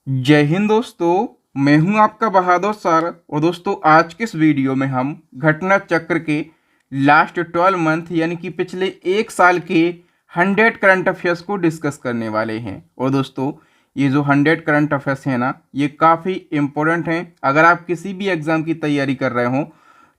जय हिंद दोस्तों। मैं हूं आपका बहादुर सर। और दोस्तों, आज के इस वीडियो में हम घटना चक्र के लास्ट 12 मंथ यानी कि पिछले एक साल के 100 करंट अफेयर्स को डिस्कस करने वाले हैं। और दोस्तों, ये जो 100 करंट अफेयर्स हैं ना, ये काफ़ी इम्पोर्टेंट हैं। अगर आप किसी भी एग्ज़ाम की तैयारी कर रहे हो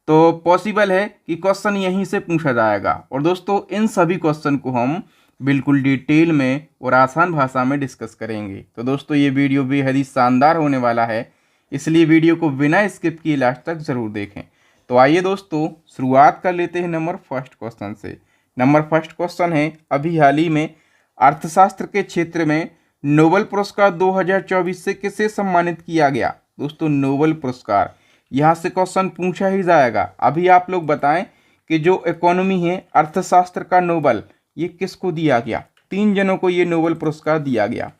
तो पॉसिबल है कि क्वेश्चन यहीं से पूछा जाएगा। और दोस्तों, इन सभी क्वेश्चन को हम बिल्कुल डिटेल में और आसान भाषा में डिस्कस करेंगे। तो दोस्तों, ये वीडियो बेहद ही शानदार होने वाला है, इसलिए वीडियो को बिना स्किप किए लास्ट तक ज़रूर देखें। तो आइए दोस्तों, शुरुआत कर लेते हैं नंबर फर्स्ट क्वेश्चन से। नंबर फर्स्ट क्वेश्चन है, अभी हाल ही में अर्थशास्त्र के क्षेत्र में नोबेल पुरस्कार 2024 से किसे सम्मानित किया गया। दोस्तों, नोबेल पुरस्कार यहाँ से क्वेश्चन पूछा ही जाएगा। अभी आप लोग बताएं कि जो इकोनॉमी है, अर्थशास्त्र का नोबेल, ये किसको दिया गया। 3 जनों को ये नोबेल पुरस्कार दिया गया।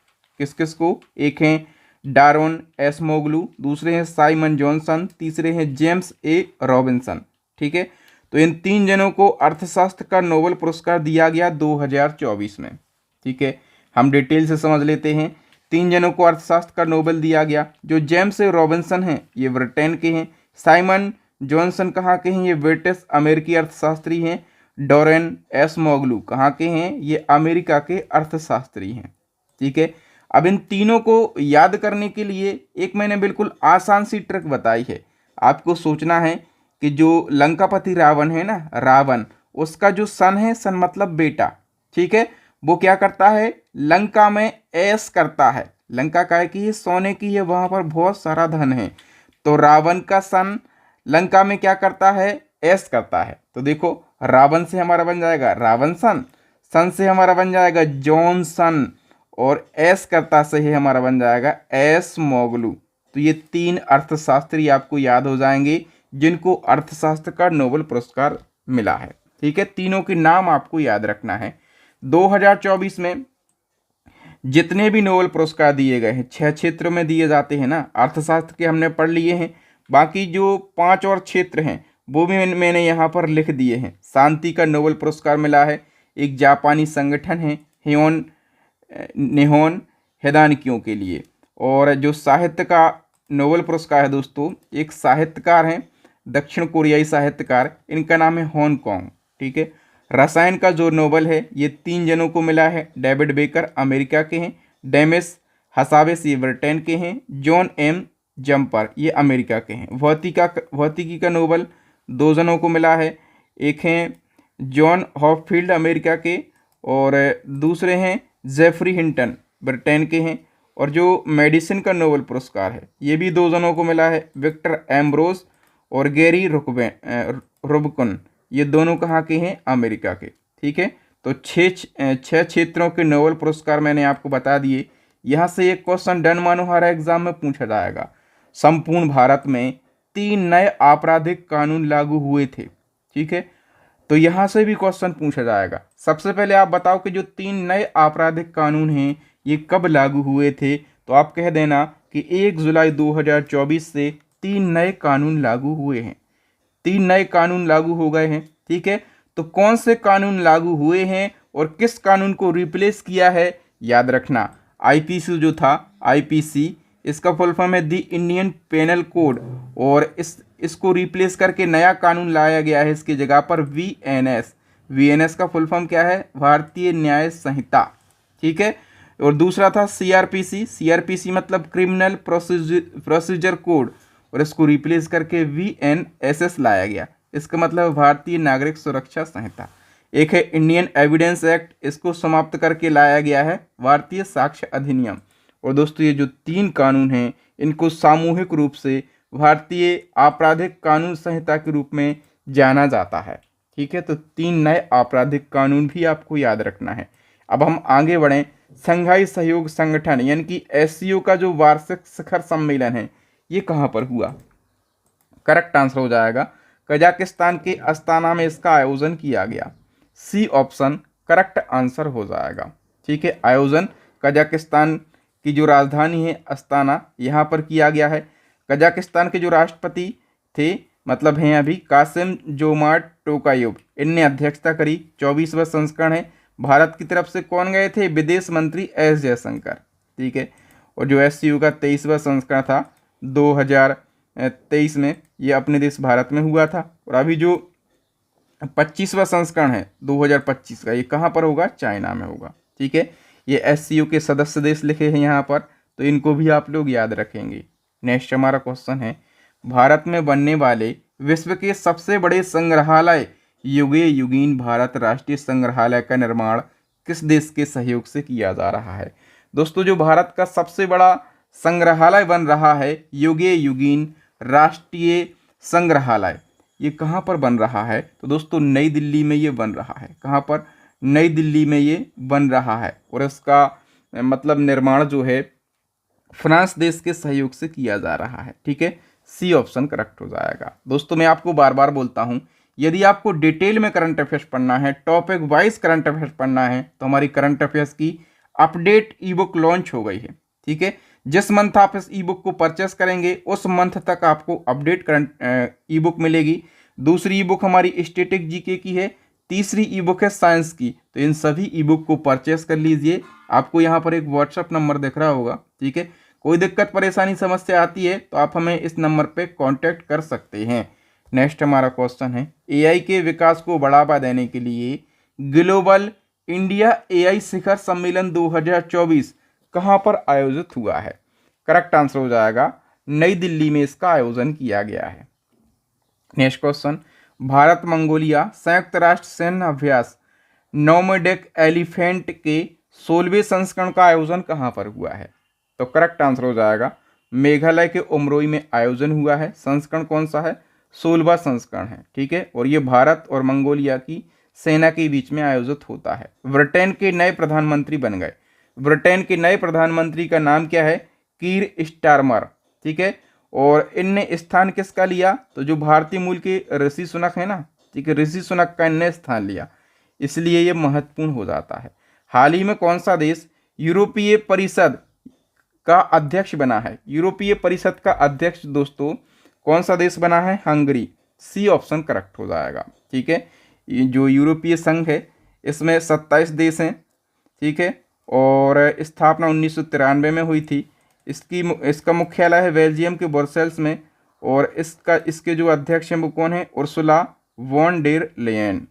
किस किस को? एक हैं डारोन एसमोगलू, दूसरे हैं साइमन जॉनसन, तीसरे हैं जेम्स ए रॉबिन्सन। ठीक है, तो इन 3 जनों को अर्थशास्त्र का नोबेल पुरस्कार दिया गया 2024 में। ठीक है, हम डिटेल से समझ लेते हैं। 3 जनों को अर्थशास्त्र का नोबेल दिया गया। जो जेम्स ए रॉबिन्सन हैं, ये ब्रिटेन के हैं। साइमन जॉनसन कहाँ के हैं? ये ब्रिटिश अमेरिकी अर्थशास्त्री हैं। डोरेन एसमोगलू कहाँ के हैं? ये अमेरिका के अर्थशास्त्री हैं। ठीक है, अब इन तीनों को याद करने के लिए एक मैंने बिल्कुल आसान सी ट्रिक बताई है। आपको सोचना है कि जो लंकापति रावण है ना, रावण, उसका जो सन है, सन मतलब बेटा, ठीक है, वो क्या करता है? लंका में ऐश करता है। लंका का है कि ये सोने की है, वहां पर बहुत सारा धन है। तो रावण का सन लंका में क्या करता है? ऐश करता है। तो देखो, रावण से हमारा बन जाएगा रावण सन, सन से हमारा बन जाएगा जॉनसन, और एस करता से ही हमारा बन जाएगा एस मोगलू। तो ये 3 अर्थशास्त्री आपको याद हो जाएंगे जिनको अर्थशास्त्र का नोबेल पुरस्कार मिला है। ठीक है, तीनों के नाम आपको याद रखना है। 2024 में जितने भी नोबेल पुरस्कार दिए गए हैं, 6 क्षेत्रों में दिए जाते हैं ना, अर्थशास्त्र के हमने पढ़ लिए हैं। बाकी जो 5 और क्षेत्र हैं वो भी मैंने यहाँ पर लिख दिए हैं। शांति का नोबेल पुरस्कार मिला है, एक जापानी संगठन है हियोन निहोन हैदानिकियों के लिए। और जो साहित्य का नोबेल पुरस्कार है दोस्तों, एक साहित्यकार हैं, दक्षिण कोरियाई साहित्यकार, इनका नाम है हांगकांग। ठीक है, रसायन का जो नोबेल है, ये 3 जनों को मिला है। डेविड बेकर अमेरिका के हैं, डेमिस हसावेस ये ब्रिटेन के हैं, जॉन एम जम्पर ये अमेरिका के हैं। भौतिकी का नोबेल 2 जनों को मिला है, एक हैं जॉन हॉपफील्ड अमेरिका के, और दूसरे हैं जेफरी हिंटन ब्रिटेन के हैं। और जो मेडिसिन का नोबेल पुरस्कार है, ये भी 2 जनों को मिला है, विक्टर एम्ब्रोस और गैरी रुबकन, ये दोनों कहाँ के हैं? अमेरिका के। ठीक है, तो 6 क्षेत्रों के नोबेल पुरस्कार मैंने आपको बता दिए। यहाँ से एक क्वेश्चन डन मानो हर एग्जाम में पूछा जाएगा। संपूर्ण भारत में 3 नए आपराधिक कानून लागू हुए थे। ठीक है, तो यहाँ से भी क्वेश्चन पूछा जाएगा। सबसे पहले आप बताओ कि जो 3 नए आपराधिक कानून हैं, ये कब लागू हुए थे? तो आप कह देना कि 1 जुलाई 2024 से 3 नए कानून लागू हुए हैं। 3 नए कानून लागू हो गए हैं। ठीक है, तो कौन से कानून लागू हुए हैं और किस कानून को रिप्लेस किया है, याद रखना। आईपीसी जो था, आईपीसी, इसका फुल फॉर्म है द इंडियन पेनल कोड, और इसको रिप्लेस करके नया कानून लाया गया है इसकी जगह पर वीएनएस। वीएनएस का फुल फॉर्म क्या है? भारतीय न्याय संहिता। ठीक है, और दूसरा था सीआरपीसी। सीआरपीसी मतलब क्रिमिनल प्रोसीजर कोड, और इसको रिप्लेस करके वीएनएसएस लाया गया। इसका मतलब भारतीय नागरिक सुरक्षा संहिता। एक है इंडियन एविडेंस एक्ट, इसको समाप्त करके लाया गया है भारतीय साक्ष्य अधिनियम। और दोस्तों, ये जो 3 कानून हैं, इनको सामूहिक रूप से भारतीय आपराधिक कानून संहिता के रूप में जाना जाता है। ठीक है, तो 3 नए आपराधिक कानून भी आपको याद रखना है। अब हम आगे बढ़ें। संघाई सहयोग संगठन यानी कि एससीओ का जो वार्षिक शिखर सम्मेलन है, ये कहाँ पर हुआ? करेक्ट आंसर हो जाएगा कजाकिस्तान के अस्ताना में इसका आयोजन किया गया। सी ऑप्शन करेक्ट आंसर हो जाएगा। ठीक है, आयोजन कजाकिस्तान की जो राजधानी है अस्ताना, यहाँ पर किया गया है। कजाकिस्तान के जो राष्ट्रपति थे, मतलब हैं अभी, कासिम जोमार्ट टोकायोव, इनने अध्यक्षता करी। 24वां संस्करण है। भारत की तरफ से कौन गए थे? विदेश मंत्री एस जयशंकर। ठीक है, और जो SCO का 23वां संस्करण था 2023 में, ये अपने देश भारत में हुआ था। और अभी जो 25वां संस्करण है 2025 का, ये कहाँ पर होगा? चाइना में होगा। ठीक है, ये SCO के सदस्य देश लिखे हैं यहाँ पर, तो इनको भी आप लोग याद रखेंगे। नेक्स्ट हमारा क्वेश्चन है, भारत में बनने वाले विश्व के सबसे बड़े संग्रहालय युगे युगीन भारत राष्ट्रीय संग्रहालय का निर्माण किस देश के सहयोग से किया जा रहा है? दोस्तों, जो भारत का सबसे बड़ा संग्रहालय बन रहा है युगे युगीन राष्ट्रीय संग्रहालय, ये कहाँ पर बन रहा है? तो दोस्तों नई दिल्ली में ये बन रहा है। कहाँ पर? नई दिल्ली में ये बन रहा है। और इसका मतलब निर्माण जो है फ्रांस देश के सहयोग से किया जा रहा है। ठीक है, सी ऑप्शन करेक्ट हो जाएगा। दोस्तों मैं आपको बार बार बोलता हूँ, यदि आपको डिटेल में करंट अफेयर्स पढ़ना है, टॉपिक वाइज करंट अफेयर्स पढ़ना है, तो हमारी करंट अफेयर्स की अपडेट ई बुक लॉन्च हो गई है। ठीक है, जिस मंथ आप इस ई बुक को परचेस करेंगे उस मंथ तक आपको अपडेट करंट ई बुक मिलेगी। दूसरी ई बुक हमारी स्टैटिक जीके की है, तीसरी ई बुक है साइंस की। तो इन सभी ई बुक को परचेस कर लीजिए। आपको यहाँ पर एक व्हाट्सअप नंबर दिख रहा होगा। ठीक है, कोई दिक्कत परेशानी समस्या आती है तो आप हमें इस नंबर पे कांटेक्ट कर सकते हैं। नेक्स्ट हमारा क्वेश्चन है, एआई के विकास को बढ़ावा देने के लिए ग्लोबल इंडिया एआई शिखर सम्मेलन 2024 कहाँ पर आयोजित हुआ है? करेक्ट आंसर हो जाएगा नई दिल्ली में इसका आयोजन किया गया है। नेक्स्ट क्वेश्चन, भारत मंगोलिया संयुक्त राष्ट्र सैन्य अभ्यास नोमैडिक एलिफेंट के 16वें संस्करण का आयोजन कहाँ पर हुआ है? तो करेक्ट आंसर हो जाएगा मेघालय के उमरोई में आयोजन हुआ है। संस्करण कौन सा है? 16वां संस्करण है। ठीक है, और ये भारत और मंगोलिया की सेना के बीच में आयोजित होता है। ब्रिटेन के नए प्रधानमंत्री बन गए। ब्रिटेन के नए प्रधानमंत्री का नाम क्या है? कीर स्टारमर। ठीक है, और इनने स्थान किसका लिया? तो जो भारतीय मूल के ऋषि सुनक है ना, ठीक है, ऋषि सुनक का इनने स्थान लिया, इसलिए ये महत्वपूर्ण हो जाता है। हाल ही में कौन सा देश यूरोपीय परिषद का अध्यक्ष बना है? यूरोपीय परिषद का अध्यक्ष दोस्तों कौन सा देश बना है? हंगरी। सी ऑप्शन करेक्ट हो जाएगा। ठीक है, ये जो यूरोपीय संघ है इसमें 27 देश हैं। ठीक है, और स्थापना 1993 में हुई थी। इसका मुख्यालय है बेल्जियम के ब्रसेल्स में, और इसके जो अध्यक्ष हैं वो कौन है? Ursula von der Leyen.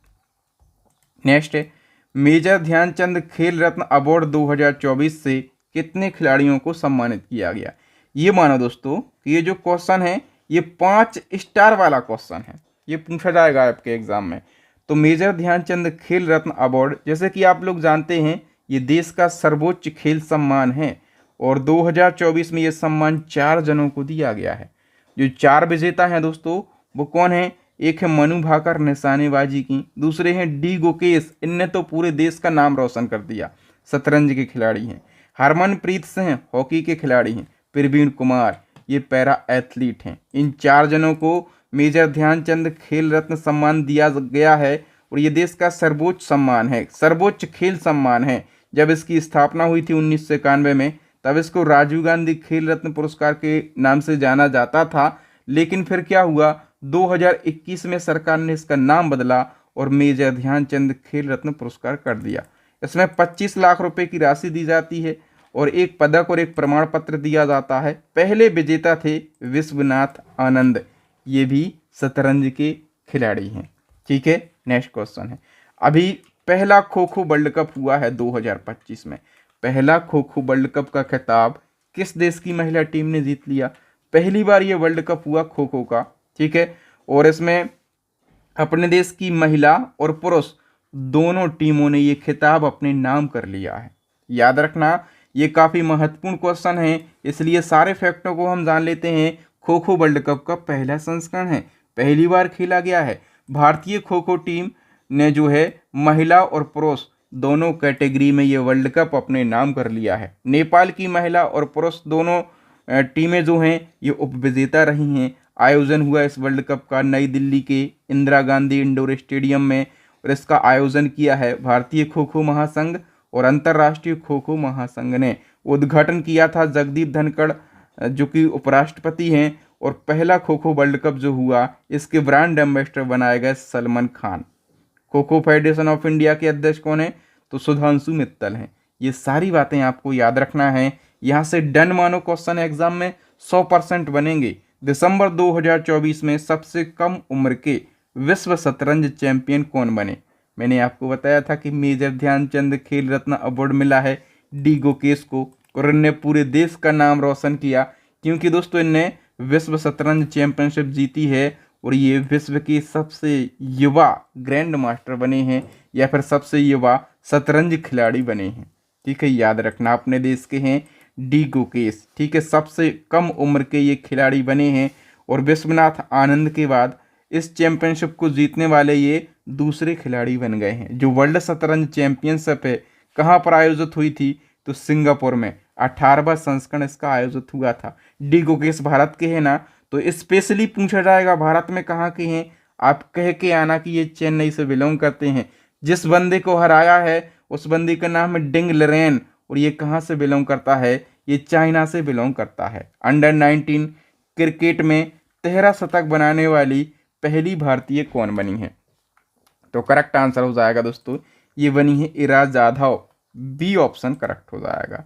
Next है, मेजर ध्यानचंद खेल रत्न अवार्ड 2024 से कितने खिलाड़ियों को सम्मानित किया गया? ये मानो दोस्तों कि ये जो क्वेश्चन है ये 5 स्टार वाला क्वेश्चन है, ये पूछा जाएगा आपके एग्जाम में। तो मेजर ध्यानचंद खेल रत्न अवार्ड, जैसे कि आप लोग जानते हैं, ये देश का सर्वोच्च खेल सम्मान है, और 2024 में ये सम्मान 4 जनों को दिया गया है। जो 4 विजेता हैं दोस्तों वो कौन है? एक है मनु भाकर निशानेबाजी की, दूसरे हैं डी गुकेश, इनने तो पूरे देश का नाम रोशन कर दिया, शतरंज के खिलाड़ी हैं। हरमनप्रीत सिंह हॉकी के खिलाड़ी हैं। प्रवीण कुमार ये पैरा एथलीट हैं। इन 4 जनों को मेजर ध्यानचंद खेल रत्न सम्मान दिया गया है, और ये देश का सर्वोच्च सम्मान है, सर्वोच्च खेल सम्मान है। जब इसकी स्थापना हुई थी 1991 में, तब इसको राजीव गांधी खेल रत्न पुरस्कार के नाम से जाना जाता था। लेकिन फिर क्या हुआ, 2021 में सरकार ने इसका नाम बदला और मेजर ध्यानचंद खेल रत्न पुरस्कार कर दिया। इसमें 25 लाख रुपए की राशि दी जाती है, और एक पदक और एक प्रमाण पत्र दिया जाता है। पहले विजेता थे विश्वनाथ आनंद, ये भी शतरंज के खिलाड़ी हैं। ठीक है, नेक्स्ट क्वेश्चन है, अभी पहला खो खो वर्ल्ड कप हुआ है 2025 में। पहला खो खो वर्ल्ड कप का खिताब किस देश की महिला टीम ने जीत लिया? पहली बार ये वर्ल्ड कप हुआ खो खो का। ठीक है, और इसमें अपने देश की महिला और पुरुष दोनों टीमों ने ये खिताब अपने नाम कर लिया है। याद रखना, ये काफ़ी महत्वपूर्ण क्वेश्चन है, इसलिए सारे फैक्टों को हम जान लेते हैं। खो खो वर्ल्ड कप का पहला संस्करण है, पहली बार खेला गया है। भारतीय खो खो टीम ने जो है महिला और पुरुष दोनों कैटेगरी में ये वर्ल्ड कप अपने नाम कर लिया है। नेपाल की महिला और पुरुष दोनों टीमें जो हैं ये उपविजेता रही हैं। आयोजन हुआ इस वर्ल्ड कप का नई दिल्ली के इंदिरा गांधी इंडोर स्टेडियम में, और इसका आयोजन किया है भारतीय खो खो महासंघ और अंतर्राष्ट्रीय खो खो महासंघ ने। उद्घाटन किया था जगदीप धनखड़ जो कि उपराष्ट्रपति हैं, और पहला खो खो वर्ल्ड कप जो हुआ इसके ब्रांड एम्बेसडर बनाए गए Salman Khan. Kho kho federation of India के अध्यक्ष कौन है? तो सुधांशु मित्तल हैं। ये सारी बातें आपको याद रखना है, यहाँ से डन मानो क्वेश्चन एग्जाम में 100% बनेंगे। दिसंबर 2024 में सबसे कम उम्र के विश्व शतरंज चैंपियन कौन बने? मैंने आपको बताया था कि मेजर ध्यानचंद खेल रत्न अवार्ड मिला है डी गुकेश को, और इनने पूरे देश का नाम रोशन किया, क्योंकि दोस्तों इनने विश्व शतरंज चैंपियनशिप जीती है और ये विश्व के सबसे युवा ग्रैंड मास्टर बने हैं या फिर सबसे युवा शतरंज खिलाड़ी बने हैं। ठीक है, याद रखना अपने देश के हैं डी गुकेश। ठीक है, सबसे कम उम्र के ये खिलाड़ी बने हैं और विश्वनाथ आनंद के बाद इस चैंपियनशिप को जीतने वाले ये दूसरे खिलाड़ी बन गए हैं। जो वर्ल्ड शतरंज चैंपियनशिप है कहाँ पर आयोजित हुई थी? तो सिंगापुर में 18वां संस्करण इसका आयोजित हुआ था। डी गुकेश भारत के हैं ना, तो स्पेशली पूछा जाएगा भारत में कहाँ के हैं, आप कह के आना कि ये चेन्नई से बिलोंग करते हैं। जिस बंदे को हराया है उस बंदे का नाम है डिंग लरेन और ये कहाँ से बिलोंग करता है? ये चाइना से बिलोंग करता है। अंडर 19 क्रिकेट में 13 शतक बनाने वाली पहली भारतीय कौन बनी है? तो करेक्ट आंसर हो जाएगा दोस्तों, ये बनी है इरा जाधव। बी ऑप्शन करेक्ट हो जाएगा।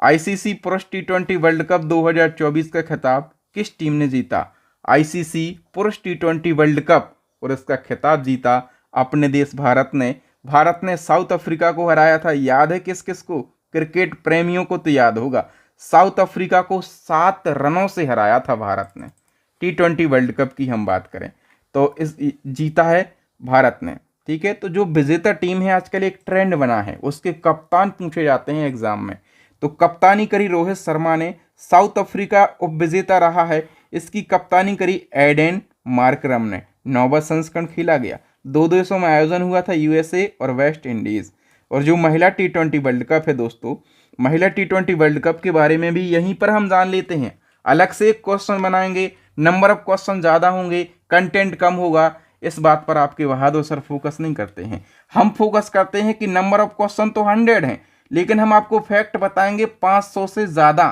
आईसीसी पुरुष टी20 वर्ल्ड कप 2024 का खिताब किस टीम ने जीता? आईसीसी पुरुष टी20 वर्ल्ड कप और इसका खिताब जीता अपने देश भारत ने। भारत ने साउथ अफ्रीका को हराया था। याद है किस किस को? क्रिकेट प्रेमियों को तो याद होगा, साउथ अफ्रीका को 7 रनों से हराया था भारत ने। टी20 वर्ल्ड कप की हम बात करें तो इस जीता है भारत ने। ठीक है, तो जो विजेता टीम है आजकल एक ट्रेंड बना है, उसके कप्तान पूछे जाते हैं एग्जाम में। तो कप्तानी करी रोहित शर्मा ने, साउथ अफ्रीका उप विजेता रहा है, इसकी कप्तानी करी एडेन मार्करम ने। 9वां संस्करण खेला गया, 2 देशों में आयोजन हुआ था, यूएसए और वेस्ट इंडीज। और जो महिला टी20 वर्ल्ड कप है दोस्तों, महिला टी20 वर्ल्ड कप के बारे में भी यहीं पर हम जान लेते हैं। अलग से एक क्वेश्चन बनाएंगे, नंबर ऑफ क्वेश्चन ज़्यादा होंगे, कंटेंट कम होगा, इस बात पर आपके बहादुर सर फोकस नहीं करते हैं। हम फोकस करते हैं कि नंबर ऑफ क्वेश्चन तो 100 हैं, लेकिन हम आपको फैक्ट बताएंगे 500 से ज़्यादा।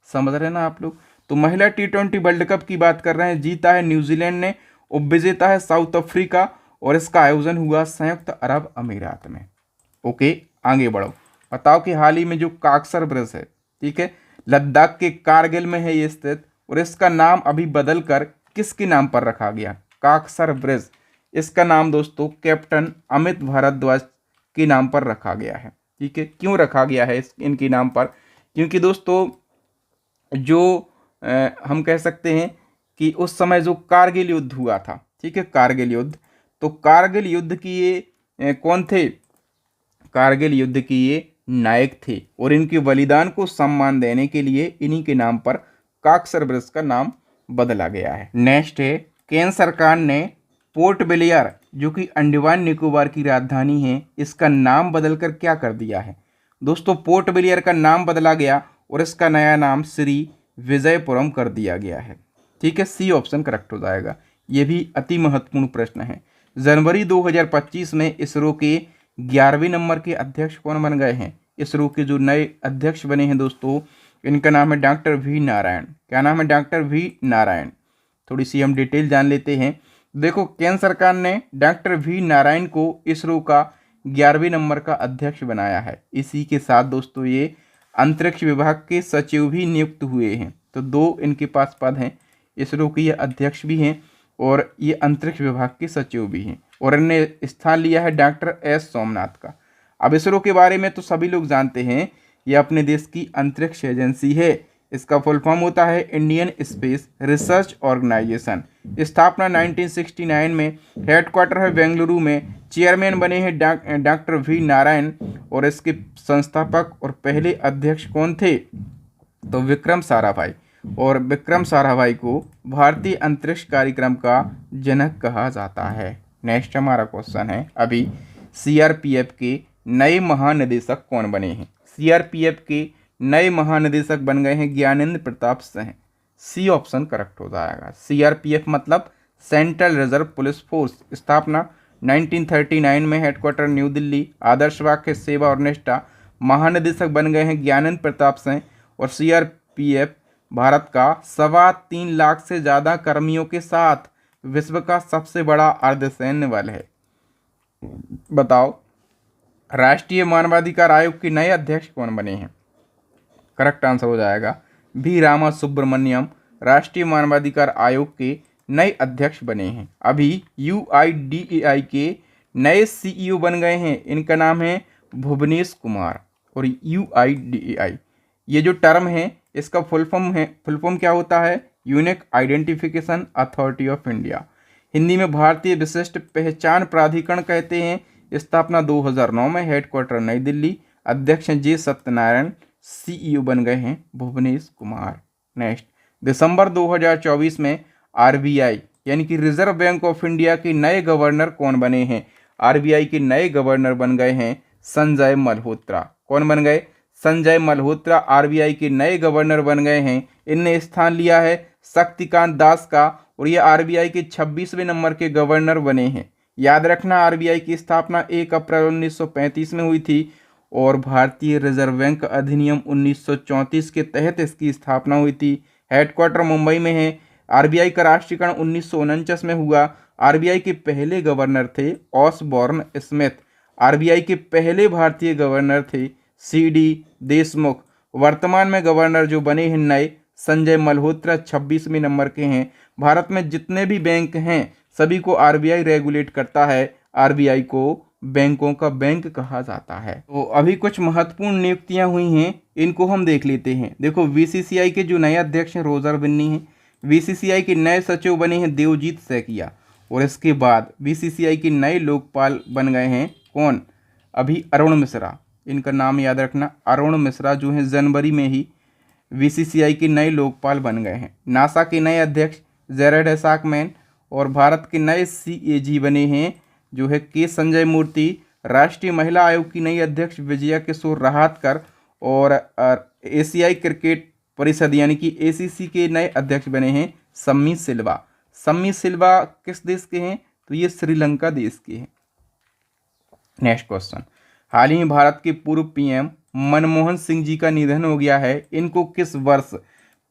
समझ रहे ना आप लोग? तो महिला टी20 वर्ल्ड कप की बात कर रहे हैं, जीता है न्यूजीलैंड ने, उपविजेता है साउथ अफ्रीका और इसका आयोजन हुआ संयुक्त अरब अमीरात में। ओके, आगे बढ़ो। बताओ कि हाल ही में जो काकसर ब्रिज है, ठीक है, लद्दाख के कारगिल में है ये स्थित, और इसका नाम अभी बदल कर किसके नाम पर रखा गया? काकसर ब्रिज, इसका नाम दोस्तों कैप्टन अमित भारद्वाज के नाम पर रखा गया है। ठीक है, क्यों रखा गया है इनके नाम पर? क्योंकि दोस्तों जो हम कह सकते हैं कि उस समय जो कारगिल युद्ध हुआ था, ठीक है, कारगिल युद्ध, तो कारगिल युद्ध की ये कौन थे? कारगिल युद्ध की ये नायक थे और इनके बलिदान को सम्मान देने के लिए इन्हीं के नाम पर काकसर ब्रिज का नाम बदला गया है। नेक्स्ट है, केंद्र सरकार ने पोर्ट ब्लेयर जो कि अंडमान निकोबार की राजधानी है, इसका नाम बदलकर क्या कर दिया है? दोस्तों पोर्ट ब्लेयर का नाम बदला गया और इसका नया नाम श्री विजयपुरम कर दिया गया है। ठीक है, सी ऑप्शन करेक्ट हो जाएगा। ये भी अति महत्वपूर्ण प्रश्न है। जनवरी 2025 में इसरो के 11वें नंबर के अध्यक्ष कौन बन गए हैं? इसरो के जो नए अध्यक्ष बने हैं दोस्तों, इनका नाम है डॉक्टर वी नारायण। क्या नाम है? Doctor V Narayan. थोड़ी सी हम डिटेल जान लेते हैं। देखो, केंद्र सरकार ने डॉक्टर वी नारायण को इसरो का 11वें नंबर का अध्यक्ष बनाया है। इसी के साथ दोस्तों ये अंतरिक्ष विभाग के सचिव भी नियुक्त हुए हैं। तो 2 इनके पास पद हैं, इसरो के ये अध्यक्ष भी हैं और ये अंतरिक्ष विभाग के सचिव भी हैं, और इनने स्थान लिया है डॉक्टर एस सोमनाथ का। अब इसरो के बारे में तो सभी लोग जानते हैं, ये अपने देश की अंतरिक्ष एजेंसी है। इसका फुल फॉर्म होता है इंडियन स्पेस रिसर्च ऑर्गेनाइजेशन। स्थापना 1969 में, हेडक्वार्टर है बेंगलुरु में। चेयरमैन बने हैं डॉक्टर वी नारायण और इसके संस्थापक और पहले अध्यक्ष कौन थे? तो विक्रम साराभाई। और विक्रम साराभाई को भारतीय अंतरिक्ष कार्यक्रम का जनक कहा जाता है। नेक्स्ट हमारा क्वेश्चन है, अभी सीआरपीएफ के नए महानिदेशक कौन बने हैं? सीआरपीएफ के नए महानिदेशक बन गए हैं Gyanendra Pratap Singh. C option correct हो जाएगा। सीआरपीएफ मतलब सेंट्रल रिजर्व पुलिस फोर्स। स्थापना 1939 में, हेडक्वार्टर न्यू दिल्ली। आदर्श वाक्य सेवा और निष्ठा। महानिदेशक बन गए हैं ज्ञानेंद्र प्रताप सिंह। और सीआरपीएफ भारत का 3.25 लाख से ज़्यादा कर्मियों के साथ विश्व का सबसे बड़ा अर्धसैन्य बल है। बताओ, राष्ट्रीय मानवाधिकार आयोग के नए अध्यक्ष कौन बने हैं? करेक्ट आंसर हो जाएगा भी रामा सुब्रमण्यम राष्ट्रीय मानवाधिकार आयोग के नए अध्यक्ष बने हैं। अभी UIDAI के नए CEO बन गए हैं, इनका नाम है भुवनेश कुमार। और UIDAI ये जो टर्म है इसका फुल फॉर्म क्या होता है? Unique identification authority of India, Hindi में भारतीय विशिष्ट पहचान प्राधिकरण कहते हैं। स्थापना 2009 में, हेडक्वार्टर नई दिल्ली, अध्यक्ष J सत्यनारायण, CEO बन गए हैं भुवनेश कुमार। नेक्स्ट, दिसंबर 2024 में RBI यानी कि रिजर्व बैंक ऑफ इंडिया के नए गवर्नर कौन बने हैं? RBI के नए गवर्नर बन गए हैं संजय मल्होत्रा। कौन बन गए? संजय मल्होत्रा RBI के नए गवर्नर बन गए हैं। इनने स्थान लिया है शक्तिकांत दास का और ये RBI के 26वें नंबर के गवर्नर बने हैं। याद रखना, RBI की स्थापना 1 अप्रैल 1935 में हुई थी और भारतीय रिजर्व बैंक अधिनियम 1934 के तहत इसकी स्थापना हुई थी। हेडक्वार्टर मुंबई में है। RBI का राष्ट्रीयकरण 1949 में हुआ। RBI के पहले गवर्नर थे ऑसबॉर्न स्मिथ। RBI के पहले भारतीय गवर्नर थे CD देशमुख। वर्तमान में गवर्नर जो बने हैं नए संजय मल्होत्रा 26वें नंबर के हैं। भारत में जितने भी बैंक हैं सभी को RBI रेगुलेट करता है। RBI को बैंकों का बैंक कहा जाता है। तो अभी कुछ महत्वपूर्ण नियुक्तियां हुई हैं, इनको हम देख लेते हैं। देखो, BCCI के जो नए अध्यक्ष हैं रोजर बिन्नी हैं। BCCI के नए सचिव बने हैं देवजीत सैकिया। और इसके बाद BCCI के नए लोकपाल बन गए हैं कौन? अभी अरुण मिश्रा। इनका नाम याद रखना, अरुण मिश्रा जो है जनवरी में ही BCCI के नए लोकपाल बन गए हैं। नासा के नए अध्यक्ष जेरेड एसाकमैन और भारत के नए CAG बने हैं जो है के संजय मूर्ति। राष्ट्रीय महिला आयोग की नई अध्यक्ष विजया किशोर राहतकर और एशियाई क्रिकेट परिषद यानी कि ACC के नए अध्यक्ष बने हैं सम्मी सिल्वा। सम्मी सिल्वा किस देश के हैं? तो ये श्रीलंका देश के हैं। नेक्स्ट क्वेश्चन, हाल ही में भारत के पूर्व PM मनमोहन सिंह जी का निधन हो गया है। इनको किस वर्ष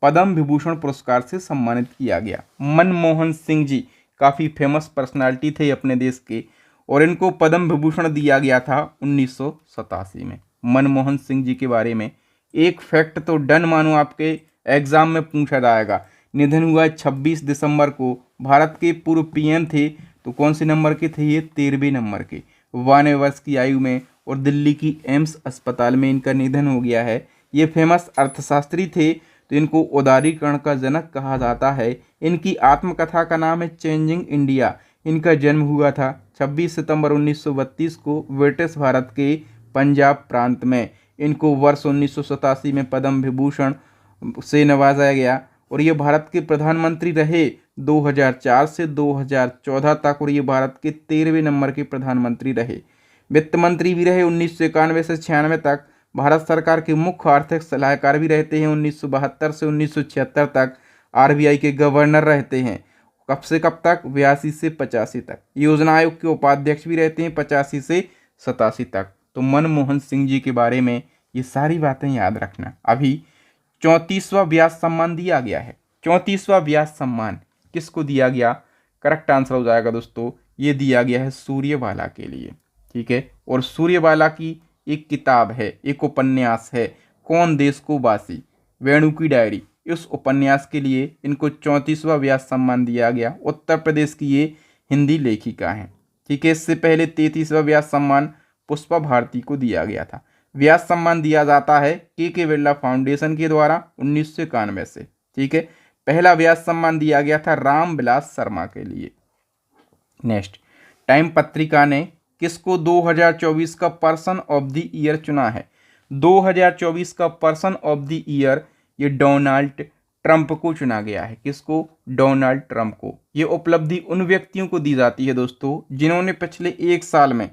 पद्म विभूषण पुरस्कार से सम्मानित किया गया? मनमोहन सिंह जी काफ़ी फेमस पर्सनालिटी थे अपने देश के और इनको पद्म विभूषण दिया गया था 1987 में। मनमोहन सिंह जी के बारे में एक फैक्ट तो डन मानो आपके एग्जाम में पूछा जाएगा। निधन हुआ 26 दिसंबर को। भारत के पूर्व PM थे तो कौन से नंबर के थे? ये 13वें नंबर के, 92 वर्ष की आयु में। और दिल्ली की एम्स अस्पताल में इनका निधन हो गया है। ये फेमस अर्थशास्त्री थे तो इनको उदारीकरण का जनक कहा जाता है। इनकी आत्मकथा का नाम है चेंजिंग इंडिया। इनका जन्म हुआ था 26 सितंबर 1932 को ब्रिटिश भारत के पंजाब प्रांत में। इनको वर्ष 1987 में पद्म विभूषण से नवाजा गया और ये भारत के प्रधानमंत्री रहे 2004 से 2014 तक और ये भारत के 13वें नंबर के प्रधानमंत्री रहे। वित्त मंत्री भी रहे 1991 से 96 तक। भारत सरकार के मुख्य आर्थिक सलाहकार भी रहते हैं 1972 से 1976 तक। RBI के गवर्नर रहते हैं कब से कब तक? 82 से 85 तक। योजना आयोग के उपाध्यक्ष भी रहते हैं 85 से 87 तक। तो मनमोहन सिंह जी के बारे में ये सारी बातें याद रखना। अभी 34वां व्यास सम्मान दिया गया है। 34वां व्यास सम्मान किसको दिया गया? करेक्ट आंसर हो जाएगा दोस्तों, ये दिया गया है सूर्यबाला के लिए। ठीक है, और सूर्यबाला की एक किताब है, एक उपन्यास है, कौन देश को वासी, वेणु की डायरी। इस उपन्यास के लिए इनको 34वां व्यास सम्मान दिया गया। उत्तर प्रदेश की ये हिंदी लेखिका हैं। ठीक है, इससे पहले 33वां व्यास सम्मान पुष्पा भारती को दिया गया था। व्यास सम्मान दिया जाता है के बिरला फाउंडेशन के द्वारा 1991 से। ठीक है, पहला व्यास सम्मान दिया गया था रामविलास शर्मा के लिए। नेक्स्ट, टाइम पत्रिका ने किसको 2024 का पर्सन ऑफ द ईयर चुना है? 2024 का पर्सन ऑफ द ईयर ये डोनाल्ड ट्रंप को चुना गया है। किसको? डोनाल्ड ट्रंप को। ये उपलब्धि उन व्यक्तियों को दी जाती है दोस्तों जिन्होंने पिछले एक साल में,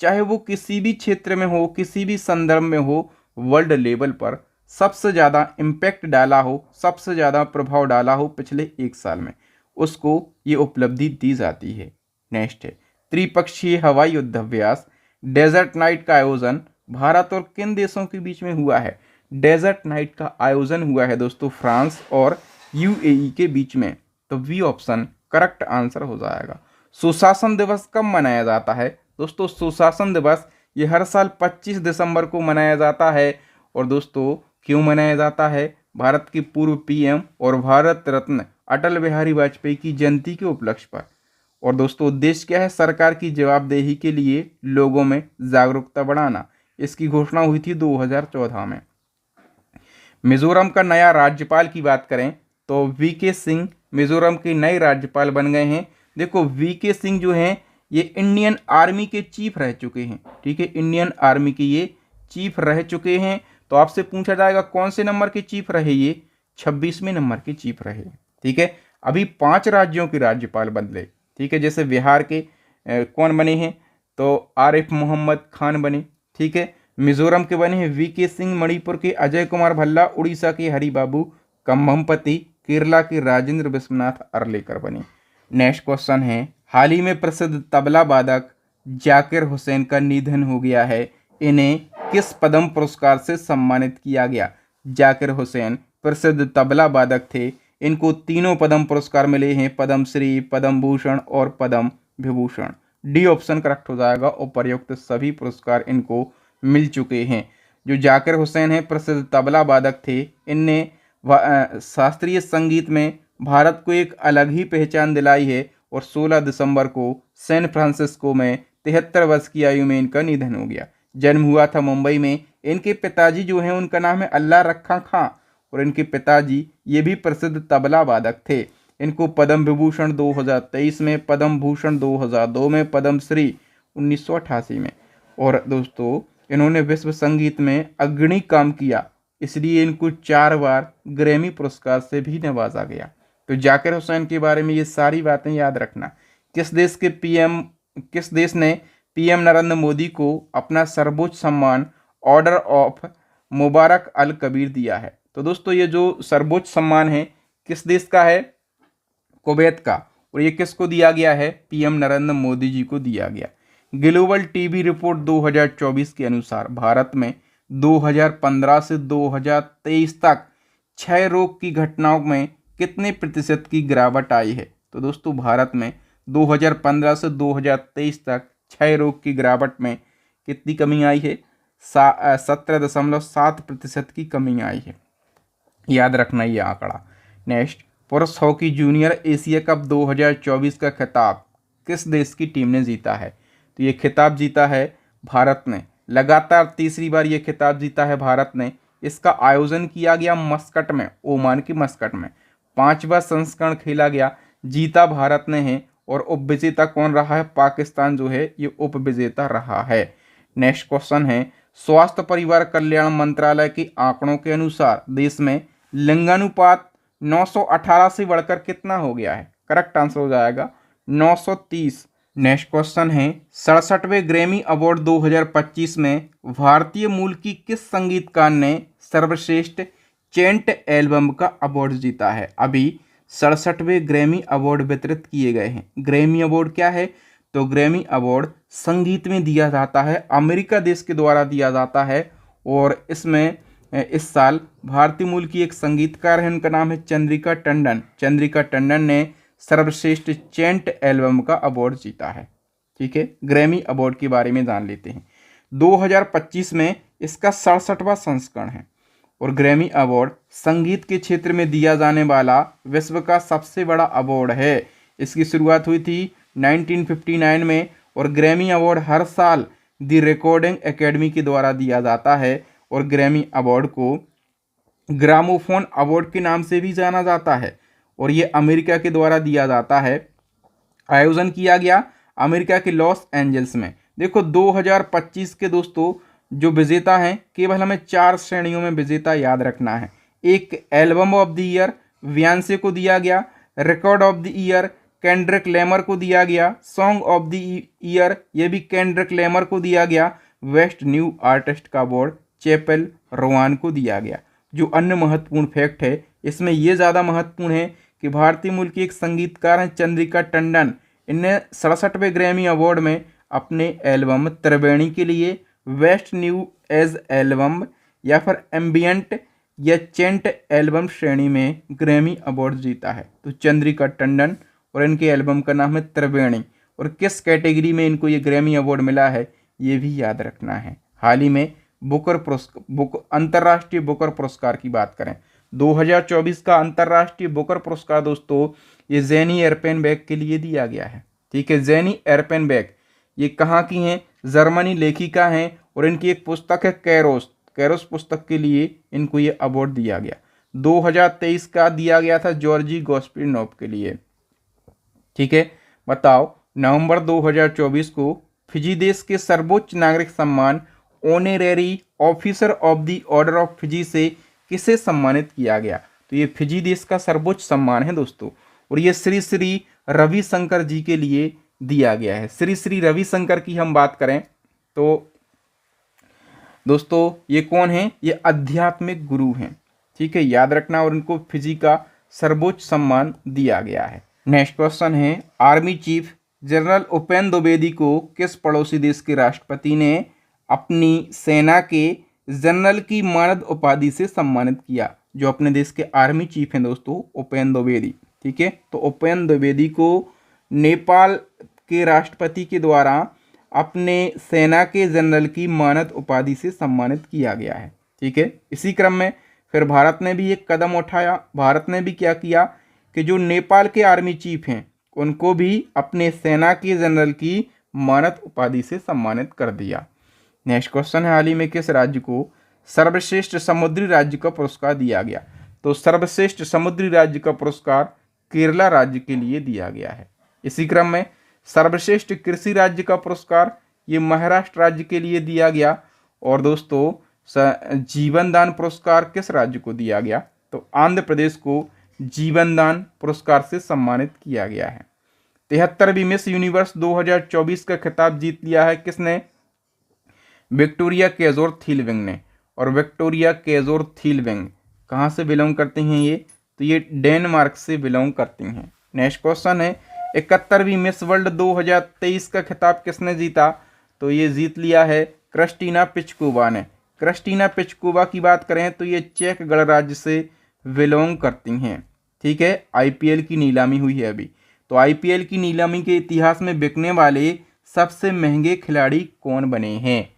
चाहे वो किसी भी क्षेत्र में हो, किसी भी संदर्भ में हो, वर्ल्ड लेवल पर सबसे ज़्यादा इम्पैक्ट डाला हो, सबसे ज़्यादा प्रभाव डाला हो पिछले एक साल में, उसको ये उपलब्धि दी जाती है। नेक्स्ट है, त्रिपक्षीय हवाई युद्धाभ्यास डेजर्ट नाइट का आयोजन भारत और किन देशों के बीच में हुआ है? डेजर्ट नाइट का आयोजन हुआ है दोस्तों फ्रांस और UAE के बीच में। तो बी ऑप्शन करेक्ट आंसर हो जाएगा। सुशासन दिवस कब मनाया जाता है? दोस्तों सुशासन दिवस ये हर साल 25 दिसंबर को मनाया जाता है। और दोस्तों क्यों मनाया जाता है? भारत के पूर्व पीएम और भारत रत्न अटल बिहारी वाजपेयी की जयंती के उपलक्ष्य पर। और दोस्तों उद्देश्य क्या है? सरकार की जवाबदेही के लिए लोगों में जागरूकता बढ़ाना। इसकी घोषणा हुई थी 2014 में। मिजोरम का नया राज्यपाल की बात करें तो वीके सिंह मिजोरम के नए राज्यपाल बन गए हैं। देखो वीके सिंह जो हैं ये इंडियन आर्मी के चीफ रह चुके हैं। ठीक है, इंडियन आर्मी के ये चीफ रह चुके हैं। तो आपसे पूछा जाएगा कौन से नंबर के चीफ रहे? ये 26वें नंबर के चीफ रहे। ठीक है, अभी 5 राज्यों के राज्यपाल बदले। ठीक है, जैसे बिहार के कौन बने हैं? तो आरिफ मोहम्मद खान बने। ठीक है, मिजोरम के बने हैं वीके सिंह, मणिपुर के अजय कुमार भल्ला, उड़ीसा के हरिबाबू कम्भमपति, केरला के राजेंद्र विश्वनाथ अर्लेकर बने। नेक्स्ट क्वेश्चन है, हाल ही में प्रसिद्ध तबला वादक जाकिर हुसैन का निधन हो गया है। इन्हें किस पद्म पुरस्कार से सम्मानित किया गया? जाकिर हुसैन प्रसिद्ध तबला वादक थे। इनको तीनों पद्म पुरस्कार मिले हैं, पद्मश्री, पद्म भूषण और Padma Vibhushan. D option correct हो जाएगा। उपर्युक्त सभी पुरस्कार इनको मिल चुके हैं। जो जाकिर हुसैन है प्रसिद्ध तबला वादक थे। इनने शास्त्रीय संगीत में भारत को एक अलग ही पहचान दिलाई है और 16 दिसंबर को सैन फ्रांसिस्को में 73 वर्ष की आयु में इनका निधन हो गया। जन्म हुआ था मुंबई में। इनके पिताजी जो हैं उनका नाम है अल्लाह रखा खां और इनके पिताजी ये भी प्रसिद्ध तबला वादक थे। इनको पद्म विभूषण 2023 में, पद्म भूषण 2002 में, पद्मश्री 1988 में। और दोस्तों इन्होंने विश्व संगीत में अग्रणी काम किया, इसलिए इनको 4 बार ग्रैमी पुरस्कार से भी नवाजा गया। तो जाकिर हुसैन के बारे में ये सारी बातें याद रखना। किस देश ने पीएम नरेंद्र मोदी को अपना सर्वोच्च सम्मान ऑर्डर ऑफ मुबारक अल कबीर दिया है? तो दोस्तों ये जो सर्वोच्च सम्मान है किस देश का है? कुवैत का। और ये किसको दिया गया है? पीएम नरेंद्र मोदी जी को दिया गया। ग्लोबल टीबी रिपोर्ट 2024 के अनुसार भारत में 2015 से 2023 तक क्षय रोग की घटनाओं में कितने प्रतिशत की गिरावट आई है? तो दोस्तों भारत में 2015 से 2023 तक क्षय रोग की गिरावट में कितनी कमी आई है? 17.7% की कमी आई है। याद रखना ये आंकड़ा। नेक्स्ट, पुरुष हॉकी जूनियर एशिया कप 2024 का खिताब किस देश की टीम ने जीता है? तो ये खिताब जीता है भारत ने। लगातार तीसरी बार ये खिताब जीता है भारत ने। इसका आयोजन किया गया मस्कट में, ओमान के मस्कट में। 5वां संस्करण खेला गया, जीता भारत ने है। और उपविजेता कौन रहा है? पाकिस्तान जो है ये उपविजेता रहा है। नेक्स्ट क्वेश्चन है, स्वास्थ्य परिवार कल्याण मंत्रालय के आंकड़ों के अनुसार देश में लिंगानुपात 918 से बढ़कर कितना हो गया है? करेक्ट आंसर हो जाएगा 930। नेक्स्ट क्वेश्चन है, 67वें ग्रैमी अवार्ड 2025 में भारतीय मूल की किस संगीतकार ने सर्वश्रेष्ठ चेंट एल्बम का अवार्ड जीता है? अभी 67वें ग्रैमी अवार्ड वितरित किए गए हैं। ग्रैमी अवार्ड क्या है? तो ग्रैमी अवार्ड संगीत में दिया जाता है, अमेरिका देश के द्वारा दिया जाता है। और इसमें इस साल भारतीय मूल की एक संगीतकार है, उनका नाम है चंद्रिका टंडन। चंद्रिका टंडन ने सर्वश्रेष्ठ चेंट एल्बम का अवार्ड जीता है। ठीक है, ग्रैमी अवार्ड के बारे में जान लेते हैं। 2025 में इसका 67वां संस्करण है। और ग्रैमी अवार्ड संगीत के क्षेत्र में दिया जाने वाला विश्व का सबसे बड़ा अवार्ड है। इसकी शुरुआत हुई थी 1959 में। और ग्रैमी अवार्ड हर साल द रिकॉर्डिंग एकेडमी के द्वारा दिया जाता है। और ग्रैमी अवार्ड को ग्रामोफोन अवार्ड के नाम से भी जाना जाता है। और ये अमेरिका के द्वारा दिया जाता है। आयोजन किया गया अमेरिका के लॉस एंजल्स में। देखो 2025 के दोस्तों जो विजेता हैं, केवल हमें 4 श्रेणियों में विजेता याद रखना है। एक album of the year Beyonce को दिया गया, record of the year Kendrick Lamar को दिया गया, सॉन्ग ऑफ द ईयर ये भी केंड्रिक लैमर को दिया गया, बेस्ट न्यू आर्टिस्ट का अवार्ड चैपल रोवान को दिया गया। जो अन्य महत्वपूर्ण फैक्ट है इसमें ये ज़्यादा महत्वपूर्ण है कि भारतीय मूल की एक संगीतकार हैं चंद्रिका टंडन। इन्हें 67वें ग्रैमी अवार्ड में अपने एल्बम त्रिवेणी के लिए बेस्ट न्यू एज एल्बम या फिर एम्बियंट या चेंट एल्बम श्रेणी में ग्रैमी अवार्ड जीता है। तो चंद्रिका टंडन और इनके एल्बम का नाम है त्रिवेणी। और किस कैटेगरी में इनको ये ग्रैमी अवार्ड मिला है ये भी याद रखना है। हाल ही में अंतर्राष्ट्रीय बुकर पुरस्कार की बात करें, 2024 का अंतर्राष्ट्रीय बुकर पुरस्कार दोस्तों ये जेनी एर्पेनबेक के लिए दिया गया है। ठीक है, जेनी एर्पेनबेक ये कहाँ की हैं? जर्मनी लेखिका हैं और इनकी एक पुस्तक है कैरोस पुस्तक के लिए इनको ये अवार्ड दिया गया। 2023 का दिया गया था जॉर्जी गोस्पिनोव के लिए। ठीक है, बताओ नवंबर 2024 को फिजी देश के सर्वोच्च नागरिक सम्मान honorary officer of the order of Fiji से किसे सम्मानित किया गया? तो ये फिजी देश का सर्वोच्च सम्मान है दोस्तों, और ये श्री श्री रविशंकर जी के लिए दिया गया है। श्री श्री रविशंकर की हम बात करें तो दोस्तों ये कौन है? ये आध्यात्मिक गुरु हैं। ठीक है, याद रखना, और इनको फिजी का सर्वोच्च सम्मान दिया गया है। नेक्स्ट क्वेश्चन है, army chief general Upendra Dwivedi को किस पड़ोसी देश के राष्ट्रपति ने अपनी सेना के जनरल की मानद उपाधि से सम्मानित किया? जो अपने देश के आर्मी चीफ हैं दोस्तों उपेंद्र द्विवेदी। ठीक है, तो उपेंद्र द्विवेदी को नेपाल के राष्ट्रपति के द्वारा अपने सेना के जनरल की मानद उपाधि से सम्मानित किया गया है। ठीक है, इसी क्रम में फिर भारत ने भी एक कदम उठाया। भारत ने भी क्या किया कि जो नेपाल के आर्मी चीफ हैं उनको भी अपने सेना के जनरल की मानद उपाधि से सम्मानित कर दिया। नेक्स्ट क्वेश्चन है, हाल ही में किस राज्य को सर्वश्रेष्ठ समुद्री राज्य का पुरस्कार दिया गया? तो सर्वश्रेष्ठ समुद्री राज्य का पुरस्कार केरला राज्य के लिए दिया गया है। इसी क्रम में सर्वश्रेष्ठ कृषि राज्य का पुरस्कार ये महाराष्ट्र राज्य के लिए दिया गया। और दोस्तों जीवन दान पुरस्कार किस राज्य को दिया गया? तो आंध्र प्रदेश को जीवन दान पुरस्कार से सम्मानित किया गया है। 73वीं मिस यूनिवर्स 2024 का खिताब जीत लिया है किसने? विक्टोरिया केजोर थिलविंग ने। और विक्टोरिया केजोर थिलविंग कहाँ से बिलोंग करते हैं ये? तो ये डेनमार्क से बिलोंग करती हैं। नेक्स्ट क्वेश्चन है, 71वीं मिस वर्ल्ड 2023 का खिताब किसने जीता? तो ये जीत लिया है क्रिस्टीना पिचकोवा ने। क्रिस्टीना पिचकोवा की बात करें तो ये चेक गणराज्य से बिलोंग करती हैं। ठीक है, आईपीएल की नीलामी हुई है अभी, तो आईपीएल की नीलामी के इतिहास में बिकने वाले सबसे महंगे खिलाड़ी कौन बने हैं?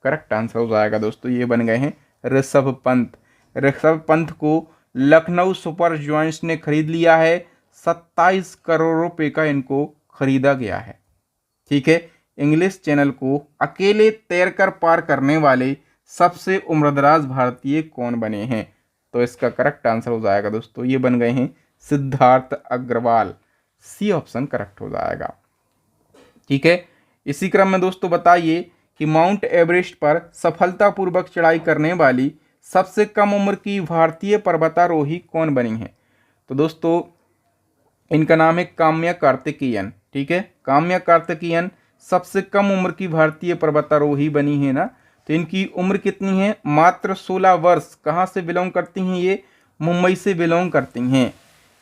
करेक्ट आंसर हो जाएगा दोस्तों, ये बन गए हैं ऋषभ पंत। ऋषभ पंत को लखनऊ सुपर जॉयंट्स ने खरीद लिया है। 27 करोड़ रुपए का इनको खरीदा गया है। ठीक है, इंग्लिश चैनल को अकेले तैरकर पार करने वाले सबसे उम्रदराज भारतीय कौन बने हैं? तो इसका करेक्ट आंसर हो जाएगा दोस्तों, ये बन गए हैं Siddharth Agarwal. C option correct हो जाएगा। ठीक है, इसी क्रम में दोस्तों बताइए कि माउंट एवरेस्ट पर सफलतापूर्वक चढ़ाई करने वाली सबसे कम उम्र की भारतीय पर्वतारोही कौन बनी है? तो दोस्तों इनका नाम है काम्या कार्तिकेयन। ठीक है, काम्या कार्तिकेयन सबसे कम उम्र की भारतीय पर्वतारोही बनी है ना। तो इनकी उम्र कितनी है? मात्र 16 वर्ष। कहाँ से बिलोंग करती हैं ये? मुंबई से बिलोंग करती हैं।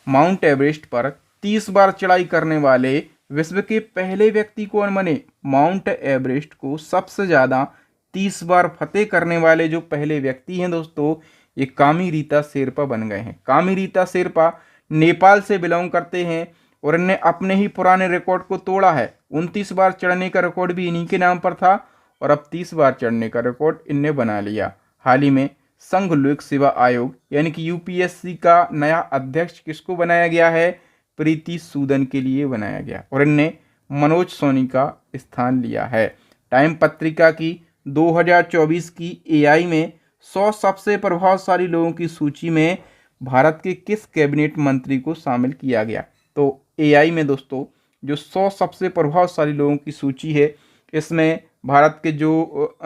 माउंट एवरेस्ट पर 30 बार चढ़ाई करने वाले विश्व के पहले व्यक्ति कौन बने? माउंट एवरेस्ट को सबसे ज़्यादा 30 बार फतेह करने वाले जो पहले व्यक्ति हैं दोस्तों ये कामी रीता शेरपा बन गए हैं। कामी रीता शेरपा नेपाल से बिलोंग करते हैं और इनने अपने ही पुराने रिकॉर्ड को तोड़ा है। 29 बार चढ़ने का रिकॉर्ड भी इन्हीं के नाम पर था और अब 30 बार चढ़ने का रिकॉर्ड इनने बना लिया। हाल ही में संघ लोक सेवा आयोग यानी कि यूपीएससी का नया अध्यक्ष किसको बनाया गया है? प्रीति सूदन के लिए बनाया गया और इनने मनोज सोनी का स्थान लिया है। टाइम पत्रिका की 2024 की एआई में 100 सबसे प्रभावशाली लोगों की सूची में भारत के किस कैबिनेट मंत्री को शामिल किया गया? तो एआई में दोस्तों जो 100 सबसे प्रभावशाली लोगों की सूची है इसमें भारत के जो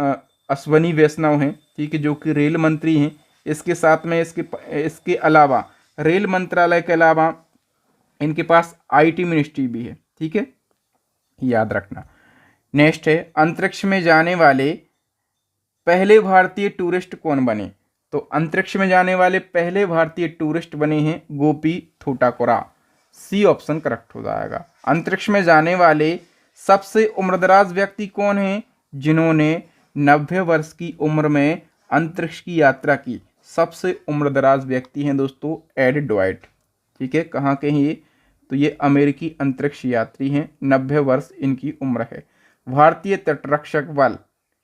अश्वनी वैष्णव हैं, ठीक है, जो कि रेल मंत्री हैं, इसके साथ में इसके अलावा रेल मंत्रालय के अलावा इनके पास आईटी मिनिस्ट्री भी है। ठीक है, याद रखना। नेक्स्ट है, अंतरिक्ष में जाने वाले पहले भारतीय टूरिस्ट कौन बने? तो अंतरिक्ष में जाने वाले पहले भारतीय टूरिस्ट बने हैं गोपी थोटाकुरा। सी ऑप्शन करेक्ट हो जाएगा। अंतरिक्ष में जाने वाले सबसे उम्रदराज व्यक्ति कौन हैं? जिन्होंने 90 वर्ष की उम्र में अंतरिक्ष की यात्रा की। सबसे उम्रदराज व्यक्ति हैं दोस्तों एड ड्वाइट। ठीक है, कहाँ के हैं ये? तो ये अमेरिकी अंतरिक्ष यात्री हैं। 90 वर्ष इनकी उम्र है। भारतीय तटरक्षक बल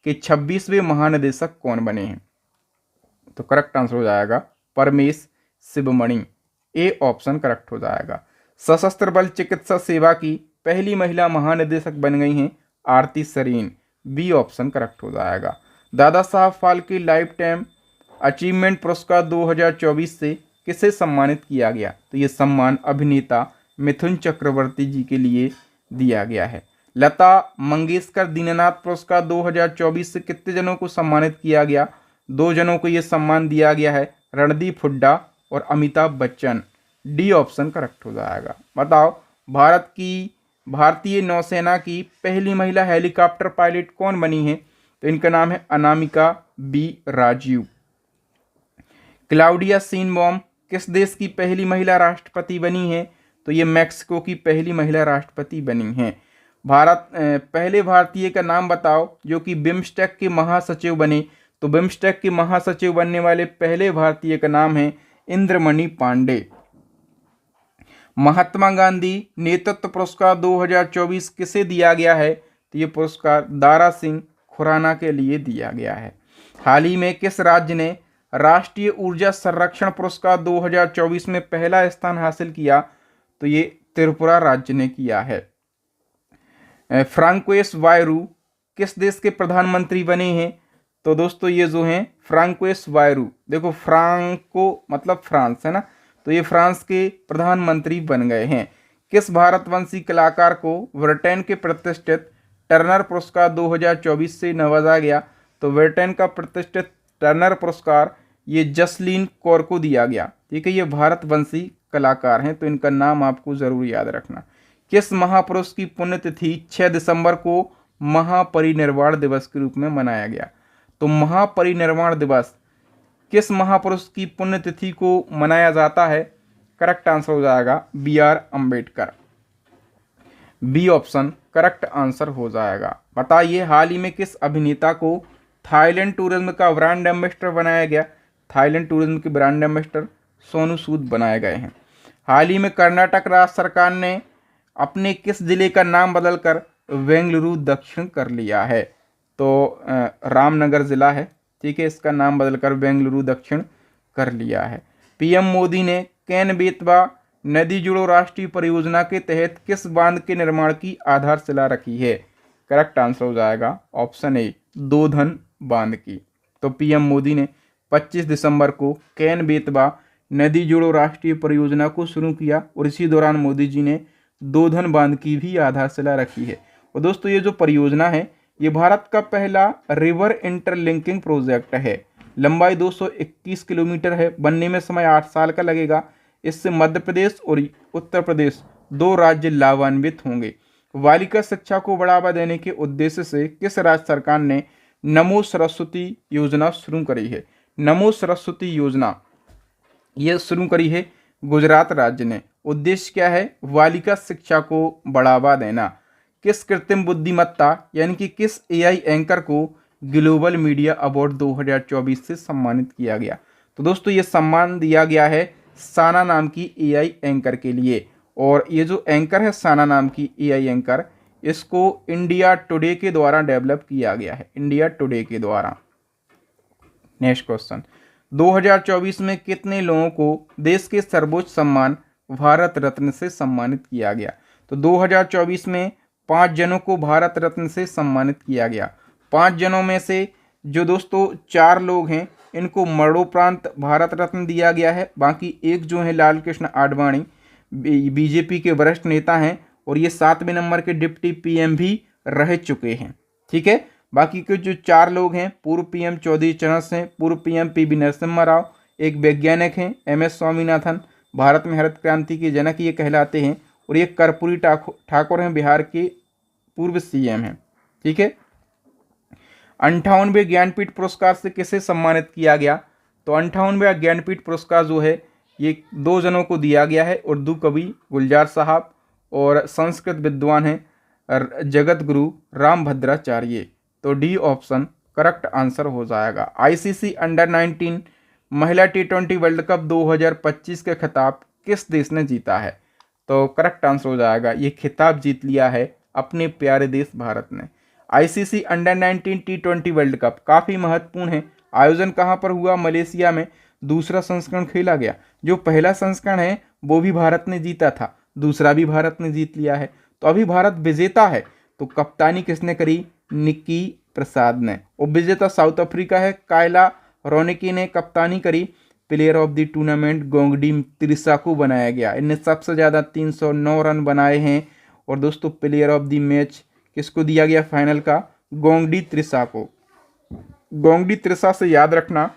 के 26वें महानिदेशक कौन बने हैं? तो करेक्ट आंसर हो जाएगा Paramesh Sivamani. A option correct हो जाएगा। सशस्त्र बल चिकित्सा सेवा की पहली महिला महानिदेशक बन गई हैं आरती सरीन। बी ऑप्शन करेक्ट हो जाएगा। Dada Saheb Phalke life time achievement पुरस्कार 2024 से किसे सम्मानित किया गया? तो ये सम्मान अभिनेता मिथुन चक्रवर्ती जी के लिए दिया गया है। लता मंगेशकर दीननाथ पुरस्कार 2024 से कितने जनों को सम्मानित किया गया? 2 जनों को यह सम्मान दिया गया है, रणदीप हुड्डा और Amitabh Bachchan. D option correct हो जाएगा। बताओ भारतीय नौसेना की पहली महिला हेलीकॉप्टर पायलट कौन बनी है? तो इनका नाम है Anamika B Rajeev. Claudia Sheinbaum किस देश की पहली महिला राष्ट्रपति बनी है? तो ये मैक्सिको की पहली महिला राष्ट्रपति बनी हैं। पहले भारतीय का नाम बताओ जो कि बिम्स्टेक के महासचिव बने। तो बिम्स्टेक के महासचिव बनने वाले पहले भारतीय का नाम है इंद्रमणि पांडे। महात्मा गांधी नेतृत्व पुरस्कार 2024 किसे दिया गया है? तो ये पुरस्कार दारा सिंह खुराना के लिए दिया गया है। हाल ही में किस राज्य ने राष्ट्रीय ऊर्जा संरक्षण पुरस्कार 2024 में पहला स्थान हासिल किया? तो ये त्रिपुरा राज्य ने किया है। फ्रांकोइस बायरू किस देश के प्रधानमंत्री बने हैं? तो दोस्तों ये जो हैं फ्रांकोइस बायरू, देखो फ्रांको मतलब फ्रांस है ना, तो ये फ्रांस के प्रधानमंत्री बन गए हैं। किस भारतवंशी कलाकार को ब्रिटेन के प्रतिष्ठित टर्नर पुरस्कार 2024 से नवाजा गया? तो ब्रिटेन का प्रतिष्ठित टर्नर पुरस्कार ये जसलीन कौर को दिया गया। ठीक है, ये भारतवंशी कलाकार हैं, तो इनका नाम आपको जरूर याद रखना। किस महापुरुष की पुण्यतिथि 6 दिसंबर को महापरिनिर्वाण दिवस के रूप में मनाया गया? तो महापरिनिर्वाण दिवस किस महापुरुष की पुण्यतिथि को मनाया जाता है? करेक्ट आंसर हो जाएगा B R Ambedkar. B option correct answer हो जाएगा। बताइए हाल ही में किस अभिनेता को थाईलैंड टूरिज्म का ब्रांड एम्बेसडर बनाया गया? थाईलैंड टूरिज्म के ब्रांड एम्बेसडर सोनू सूद बनाए गए हैं। हाल ही में कर्नाटक राज्य सरकार ने अपने किस जिले का नाम बदलकर बेंगलुरु दक्षिण कर लिया है? तो रामनगर जिला है। ठीक है, इसका नाम बदलकर बेंगलुरु दक्षिण कर लिया है। पीएम मोदी ने केन बेतवा नदी जोड़ो राष्ट्रीय परियोजना के तहत किस बांध के निर्माण की आधारशिला रखी है? करेक्ट आंसर हो जाएगा ऑप्शन ए दोधन बांध की। तो पीएम मोदी ने 25 दिसंबर को केन बेतवा नदी जोड़ो राष्ट्रीय परियोजना को शुरू किया और इसी दौरान मोदी जी ने दोधन बांध की भी आधारशिला रखी है। और दोस्तों ये जो परियोजना है ये भारत का पहला रिवर इंटरलिंकिंग प्रोजेक्ट है। लंबाई 221 किलोमीटर है, बनने में समय 8 साल का लगेगा। इससे मध्य प्रदेश और उत्तर प्रदेश 2 राज्य लाभान्वित होंगे। बालिका शिक्षा को बढ़ावा देने के उद्देश्य से किस राज्य सरकार ने नमो सरस्वती योजना शुरू करी है? नमो सरस्वती योजना ये शुरू करी है गुजरात राज्य ने। उद्देश्य क्या है? बालिका शिक्षा को बढ़ावा देना। किस कृत्रिम बुद्धिमत्ता यानी कि किस एआई एंकर को ग्लोबल मीडिया अवार्ड 2024 से सम्मानित किया गया? तो दोस्तों ये सम्मान दिया गया है साना नाम की एआई एंकर के लिए। और ये जो एंकर है साना नाम की एआई एंकर, इसको इंडिया टुडे के द्वारा डेवलप किया गया है, इंडिया टुडे के द्वारा। नेक्स्ट क्वेश्चन, 2024 में कितने लोगों को देश के सर्वोच्च सम्मान भारत रत्न से सम्मानित किया गया? तो 2024 में 5 जनों को भारत रत्न से सम्मानित किया गया। 5 जनों में से जो दोस्तों 4 लोग हैं इनको मरणोपरांत भारत रत्न दिया गया है। बाकी एक जो है लाल कृष्ण आडवाणी बीजेपी के वरिष्ठ नेता हैं और ये 7वें नंबर के डिप्टी पीएम भी रह चुके हैं। ठीक है, बाकी के जो 4 लोग हैं पूर्व पीएम चौधरी चरण सिंह, पूर्व पीएम पीवी नरसिम्हा राव, एक वैज्ञानिक हैं एमएस स्वामीनाथन, भारत में हरित क्रांति के जनक ये कहलाते हैं, और ये कर्पूरी ठाकुर हैं, बिहार के पूर्व सीएम हैं। ठीक है, 58वें ज्ञानपीठ पुरस्कार से किसे सम्मानित किया गया? तो 58वां ज्ञानपीठ पुरस्कार जो है ये 2 जनों को दिया गया है, उर्दू कवि गुलजार साहब और संस्कृत विद्वान हैं जगत गुरु रामभद्राचार्य। तो डी ऑप्शन करेक्ट आंसर हो जाएगा। आईसीसी अंडर 19 महिला T20 वर्ल्ड कप 2025 का खिताब किस देश ने जीता है? तो करेक्ट आंसर हो जाएगा ये खिताब जीत लिया है अपने प्यारे देश भारत ने। ICC under 19 T20 world cup काफ़ी महत्वपूर्ण है। आयोजन कहाँ पर हुआ? मलेशिया में। दूसरा संस्करण खेला गया। जो पहला संस्करण है वो भी भारत ने जीता था, दूसरा भी भारत ने जीत लिया है, तो अभी भारत विजेता है। तो कप्तानी किसने करी? निक्की प्रसाद ने। और विजेता साउथ अफ्रीका है, कायला रोनिकी ने कप्तानी करी। Player of the tournament Gongadi Trisha को बनाया गया। इनने सबसे ज़्यादा 309 रन बनाए हैं। और दोस्तों प्लेयर ऑफ द मैच किसको दिया गया फाइनल का? गोंगडी त्रिसा को। गोंगडी त्रिसा से याद रखना,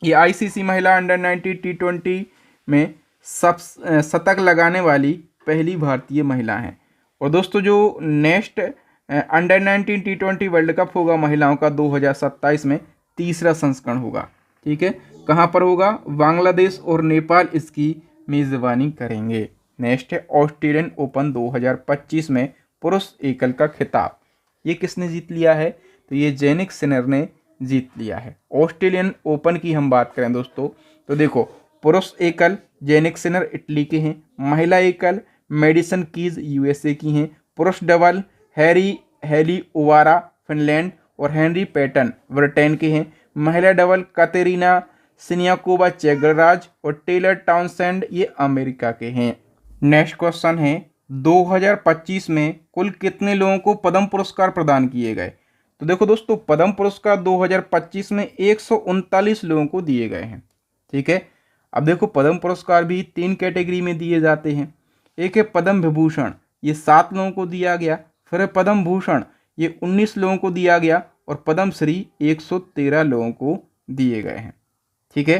ये आईसीसी महिला अंडर 19 T20 में सब शतक लगाने वाली पहली भारतीय महिला हैं। और दोस्तों जो next under 19 T20 world cup होगा महिलाओं का 2027 में, तीसरा संस्करण होगा। ठीक है, कहाँ पर होगा? बांग्लादेश और नेपाल इसकी मेज़बानी करेंगे। नेक्स्ट है ऑस्ट्रेलियन ओपन 2025 में पुरुष एकल का खिताब, ये किसने जीत लिया है? तो ये जेनिक सिनर ने जीत लिया है। ऑस्ट्रेलियन ओपन की हम बात करें दोस्तों, तो देखो पुरुष एकल जेनिक सिनर इटली के हैं, महिला एकल मेडिसन कीज यूएसए की हैं, पुरुष डबल हेली ओवारा फिनलैंड और हेनरी पैटन ब्रिटेन के हैं, महिला डबल कतेरिना सिनियाकोवा चेक गणराज्य और टेलर टाउनसेंड ये अमेरिका के हैं। नेक्स्ट क्वेश्चन है 2025 में कुल कितने लोगों को पद्म पुरस्कार प्रदान किए गए? तो देखो दोस्तों पद्म पुरस्कार 2025 में 139 लोगों को दिए गए हैं। ठीक है, अब देखो पद्म पुरस्कार भी 3 कैटेगरी में दिए जाते हैं। एक है पद्म विभूषण, ये 7 लोगों को दिया गया। फिर है पद्म भूषण, ये 19 लोगों को दिया गया। और पद्म श्री 113 लोगों को दिए गए हैं। ठीक है,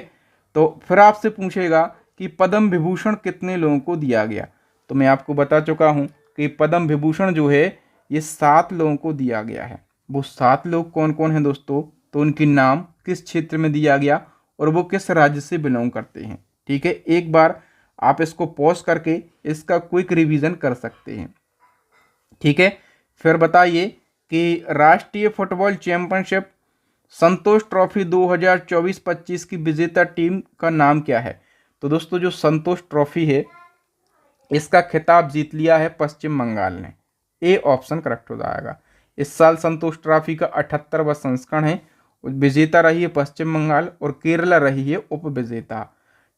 तो फिर आपसे पूछेगा कि पद्म विभूषण कितने लोगों को दिया गया? तो मैं आपको बता चुका हूं कि पद्म विभूषण जो है ये 7 लोगों को दिया गया है। वो 7 लोग कौन कौन हैं दोस्तों? तो उनके नाम, किस क्षेत्र में दिया गया और वो किस राज्य से बिलोंग करते हैं। ठीक है, एक बार आप इसको पॉज करके इसका क्विक रिवीजन कर सकते हैं। ठीक है, फिर बताइए कि राष्ट्रीय फुटबॉल चैंपियनशिप संतोष ट्रॉफी 2024-25 की विजेता टीम का नाम क्या है? तो दोस्तों जो संतोष ट्रॉफी है इसका खिताब जीत लिया है पश्चिम बंगाल ने। ए ऑप्शन करेक्ट हो जाएगा। इस साल संतोष ट्रॉफी का 78वां संस्करण है। विजेता रही है पश्चिम बंगाल और केरला रही है उप विजेता।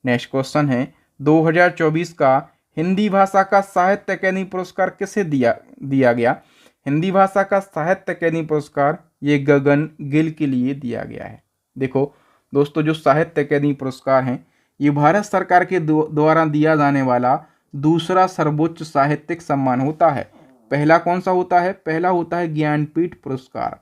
नेक्स्ट क्वेश्चन है 2024 का हिंदी भाषा का साहित्य अकादमी पुरस्कार किसे दिया गया? हिंदी भाषा का साहित्य अकादमी पुरस्कार ये गगन गिल के लिए दिया गया है। देखो दोस्तों जो साहित्य अकादमी पुरस्कार हैं ये भारत सरकार के द्वारा दिया जाने वाला दूसरा सर्वोच्च साहित्यिक सम्मान होता है। पहला कौन सा होता है? पहला होता है ज्ञानपीठ पुरस्कार।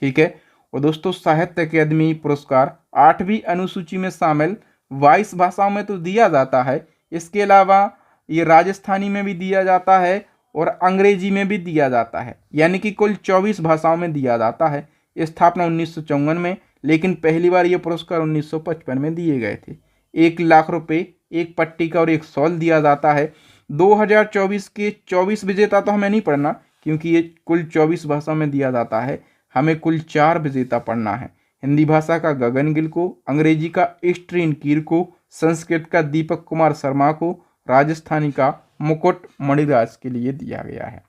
ठीक है, और दोस्तों साहित्य अकादमी पुरस्कार 8वीं अनुसूची में शामिल 22 भाषाओं में तो दिया जाता है, इसके अलावा ये राजस्थानी में भी दिया जाता है और अंग्रेजी में भी दिया जाता है, यानी कि कुल 24 भाषाओं में दिया जाता है। स्थापना 1954 में, लेकिन पहली बार ये पुरस्कार 1955 में दिए गए थे। 1 लाख रुपए, एक पट्टिका और एक शॉल दिया जाता है। 2024 के 24 विजेता तो हमें नहीं पढ़ना क्योंकि ये कुल 24 भाषा में दिया जाता है। हमें कुल 4 विजेता पढ़ना है। हिंदी भाषा का गगन गिल को, अंग्रेजी का एस्ट्रीन कीर को, संस्कृत का दीपक कुमार शर्मा को, राजस्थानी का मुकुट मणिराज के लिए दिया गया है।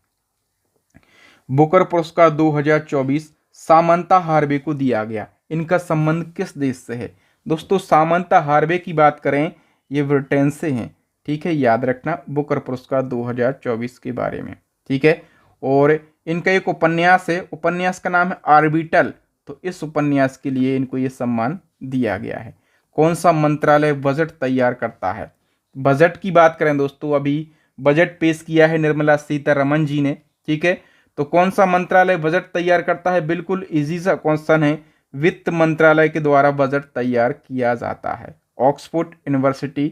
बुकर पुरस्कार 2024 सामंता हार्वे को दिया गया। इनका संबंध किस देश से है? दोस्तों सामंता हार्वे की बात करें ये ब्रिटेन से हैं। ठीक है, याद रखना बुकर पुरस्कार 2024 के बारे में। ठीक है, और इनका एक उपन्यास है, उपन्यास का नाम है आर्बिटल। तो इस उपन्यास के लिए इनको ये सम्मान दिया गया है। कौन सा मंत्रालय बजट तैयार करता है? बजट की बात करें दोस्तों, अभी बजट पेश किया है निर्मला सीतारमण जी ने। ठीक है, तो कौन सा मंत्रालय बजट तैयार करता है? बिल्कुल इजी सा क्वेश्चन है, वित्त मंत्रालय के द्वारा बजट तैयार किया जाता है। ऑक्सफोर्ड यूनिवर्सिटी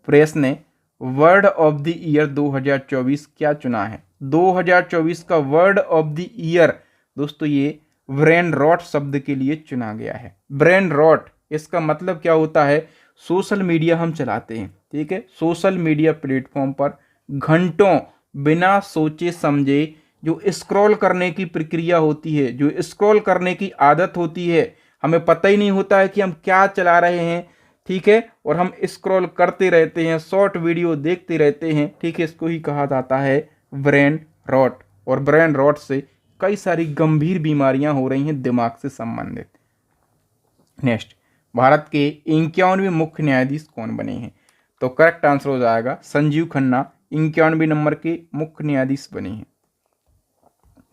प्रेस ने वर्ड ऑफ द ईयर 2024 क्या चुना है? 2024 का वर्ड ऑफ द ईयर दोस्तों ये ब्रेन रॉट शब्द के लिए चुना गया है। ब्रेन रॉट इसका मतलब क्या होता है? सोशल मीडिया हम चलाते हैं, ठीक है, सोशल मीडिया प्लेटफॉर्म पर घंटों बिना सोचे समझे जो स्क्रॉल करने की प्रक्रिया होती है, जो स्क्रॉल करने की आदत होती है, हमें पता ही नहीं होता है कि हम क्या चला रहे हैं। ठीक है, और हम स्क्रॉल करते रहते हैं, शॉर्ट वीडियो देखते रहते हैं। ठीक है, इसको ही कहा जाता है ब्रेन रॉट। और ब्रेन रॉट से कई सारी गंभीर बीमारियां हो रही हैं दिमाग से संबंधित। नेक्स्ट, भारत के 51वें मुख्य न्यायाधीश कौन बने हैं? तो करेक्ट आंसर हो जाएगा संजीव खन्ना 51वें नंबर के मुख्य न्यायाधीश बने हैं।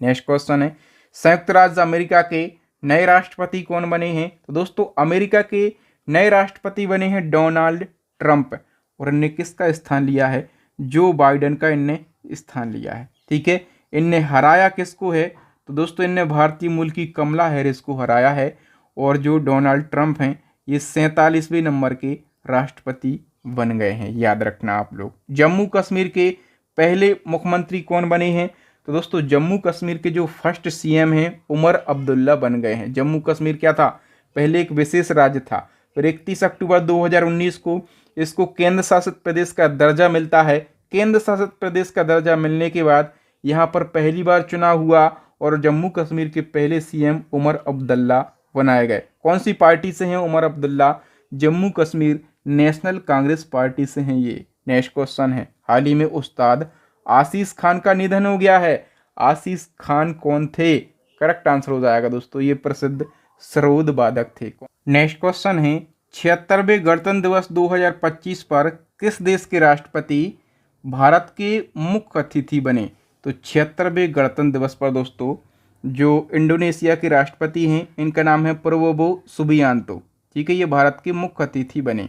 नेक्स्ट क्वेश्चन है, संयुक्त राज्य अमेरिका के नए राष्ट्रपति कौन बने हैं? तो दोस्तों अमेरिका के नए राष्ट्रपति बने हैं डोनाल्ड ट्रंप, और इनने किसका स्थान लिया है? जो बाइडेन का इनने स्थान लिया है। ठीक है, इनने हराया किसको है? तो दोस्तों इनने भारतीय मूल की कमला हैरिस को हराया है, और जो डोनाल्ड ट्रंप हैं ये 47वें नंबर के राष्ट्रपति बन गए हैं, याद रखना आप लोग। जम्मू कश्मीर के पहले मुख्यमंत्री कौन बने हैं? तो दोस्तों जम्मू कश्मीर के जो फर्स्ट सीएम हैं उमर अब्दुल्ला बन गए हैं। जम्मू कश्मीर क्या था? पहले एक विशेष राज्य था, फिर 31 अक्टूबर 2019 को इसको केंद्र शासित प्रदेश का दर्जा मिलता है। केंद्र शासित प्रदेश का दर्जा मिलने के बाद यहाँ पर पहली बार चुनाव हुआ और जम्मू कश्मीर के पहले सीएम उमर अब्दुल्ला बनाए गए। कौन सी पार्टी से हैं उमर अब्दुल्ला? जम्मू कश्मीर नेशनल कांग्रेस पार्टी से हैं ये। नेक्स्ट क्वेश्चन है, हाल ही में उस्ताद आशीष खान का निधन हो गया है। आशीष खान कौन थे? करेक्ट आंसर हो जाएगा दोस्तों ये प्रसिद्ध सरोद वादक थे। नेक्स्ट क्वेश्चन है, 76वें गणतंत्र दिवस 2025 पर किस देश के राष्ट्रपति भारत के मुख्य अतिथि बने? तो 76वें गणतंत्र दिवस पर दोस्तों जो इंडोनेशिया के राष्ट्रपति हैं इनका नाम है प्रबोवो सुबियांतो। ठीक है, ये भारत के मुख्य अतिथि बने।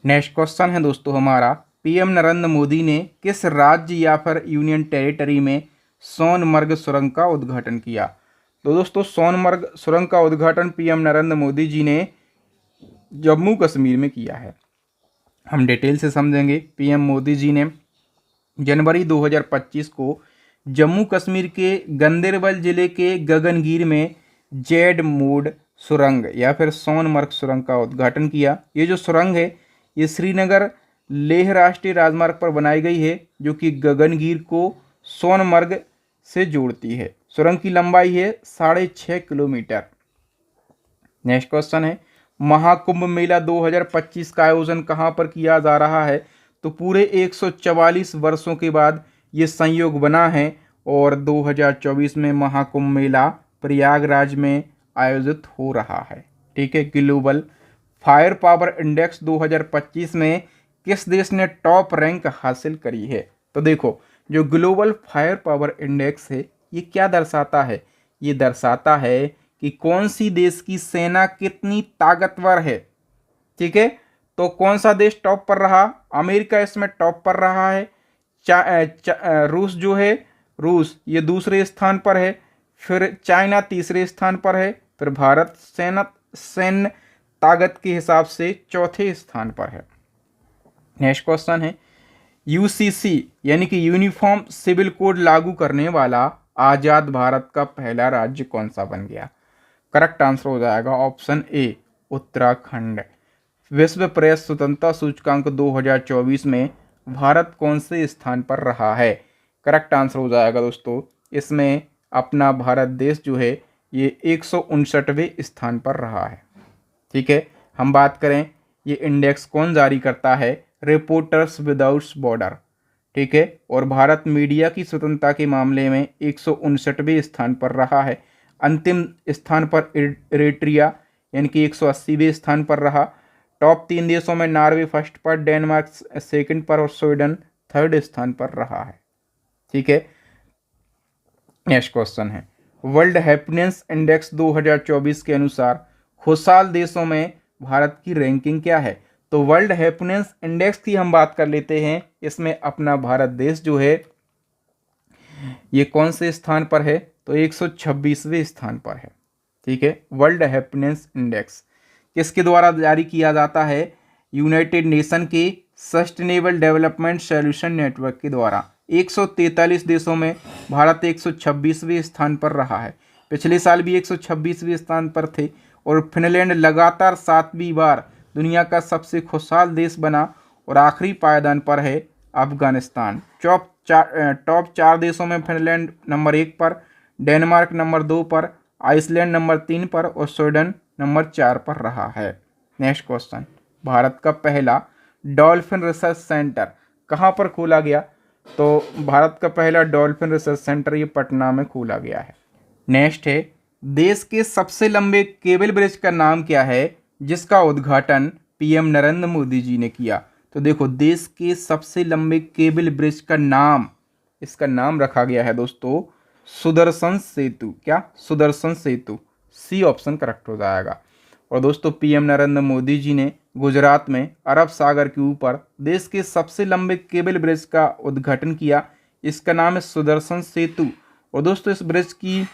नेक्स्ट क्वेश्चन है दोस्तों हमारा, पीएम नरेंद्र मोदी ने किस राज्य या फिर यूनियन टेरिटरी में सोनमर्ग सुरंग का उद्घाटन किया? तो दोस्तों सोनमर्ग सुरंग का उद्घाटन पीएम नरेंद्र मोदी जी ने जम्मू कश्मीर में किया है। हम डिटेल से समझेंगे। पीएम मोदी जी ने जनवरी 2025 को जम्मू कश्मीर के गंदेरबल जिले के गगनगीर में जेड मोड सुरंग या फिर सोनमर्ग सुरंग का उद्घाटन किया। ये जो सुरंग है ये श्रीनगर लेह राष्ट्रीय राजमार्ग पर बनाई गई है, जो कि गगनगीर को सोनमर्ग से जोड़ती है। सुरंग की लंबाई है 6.5 किलोमीटर। नेक्स्ट क्वेश्चन है, महाकुंभ मेला 2025 का आयोजन कहाँ पर किया जा रहा है? तो पूरे 144 वर्षों के बाद ये संयोग बना है और 2024 में महाकुंभ मेला प्रयागराज में आयोजित हो रहा है। ठीक है, ग्लोबल फायर पावर इंडेक्स 2025 में किस देश ने टॉप रैंक हासिल करी है? तो देखो जो ग्लोबल फायर पावर इंडेक्स है ये क्या दर्शाता है? ये दर्शाता है कि कौन सी देश की सेना कितनी ताकतवर है। ठीक है, तो कौन सा देश टॉप पर रहा? अमेरिका इसमें टॉप पर रहा है। रूस जो है, रूस ये दूसरे स्थान पर है, फिर चाइना तीसरे स्थान पर है, फिर भारत सैन्य ताकत के हिसाब से चौथे स्थान पर है। नेक्स्ट क्वेश्चन है, यूसीसी यानी कि यूनिफॉर्म सिविल कोड लागू करने वाला आजाद भारत का पहला राज्य कौन सा बन गया? करेक्ट आंसर हो जाएगा ऑप्शन ए उत्तराखंड। विश्व प्रेस स्वतंत्रता सूचकांक 2024 में भारत कौन से स्थान पर रहा है? करेक्ट आंसर हो जाएगा दोस्तों इसमें अपना भारत देश जो है ये 159वें स्थान पर रहा है। ठीक है, हम बात करें ये इंडेक्स कौन जारी करता है? Reporters without border. ठीक है, और भारत मीडिया की स्वतंत्रता के मामले में 159वें स्थान पर रहा है। अंतिम स्थान पर इरिट्रिया यानी कि 180वें स्थान पर रहा। टॉप 3 देशों में नॉर्वे फर्स्ट पर, डेनमार्क सेकंड पर और स्वीडन थर्ड स्थान पर रहा है। ठीक है, नेक्स्ट क्वेश्चन है, वर्ल्ड हैप्पीनेस इंडेक्स 2024 के अनुसार खुशहाल देशों में भारत की रैंकिंग क्या है? तो वर्ल्ड हैप्पीनेस इंडेक्स की हम बात कर लेते हैं। इसमें अपना भारत देश जो है ये कौन से स्थान पर है? तो 126वें स्थान पर है। ठीक है, वर्ल्ड हैप्पीनेस इंडेक्स किसके द्वारा जारी किया जाता है? यूनाइटेड नेशन के सस्टेनेबल डेवलपमेंट सॉल्यूशन नेटवर्क के द्वारा। 143 देशों में भारत 126वें स्थान पर रहा है। पिछले साल भी 126वें स्थान पर थे और फिनलैंड लगातार 7वीं बार दुनिया का सबसे खुशहाल देश बना और आखिरी पायदान पर है अफगानिस्तान। टॉप 4 देशों में फिनलैंड नंबर 1 पर, डेनमार्क नंबर 2 पर, आइसलैंड नंबर 3 पर और स्वीडन नंबर 4 पर रहा है। नेक्स्ट क्वेश्चन, भारत का पहला डॉल्फिन रिसर्च सेंटर कहाँ पर खोला गया? तो भारत का पहला डॉल्फिन रिसर्च सेंटर ये पटना में खोला गया है। नेक्स्ट है, देश के सबसे लंबे केबल ब्रिज का नाम क्या है जिसका उद्घाटन पीएम नरेंद्र मोदी जी ने किया? तो देखो, देश के सबसे लंबे केबल ब्रिज का नाम, इसका नाम रखा गया है दोस्तों सुदर्शन सेतु। क्या? सुदर्शन सेतु। सी ऑप्शन करेक्ट हो जाएगा। और दोस्तों पीएम नरेंद्र मोदी जी ने गुजरात में अरब सागर के ऊपर देश के सबसे लंबे केबल ब्रिज का उद्घाटन किया। इसका नाम है सुदर्शन सेतु। और दोस्तों इस ब्रिज की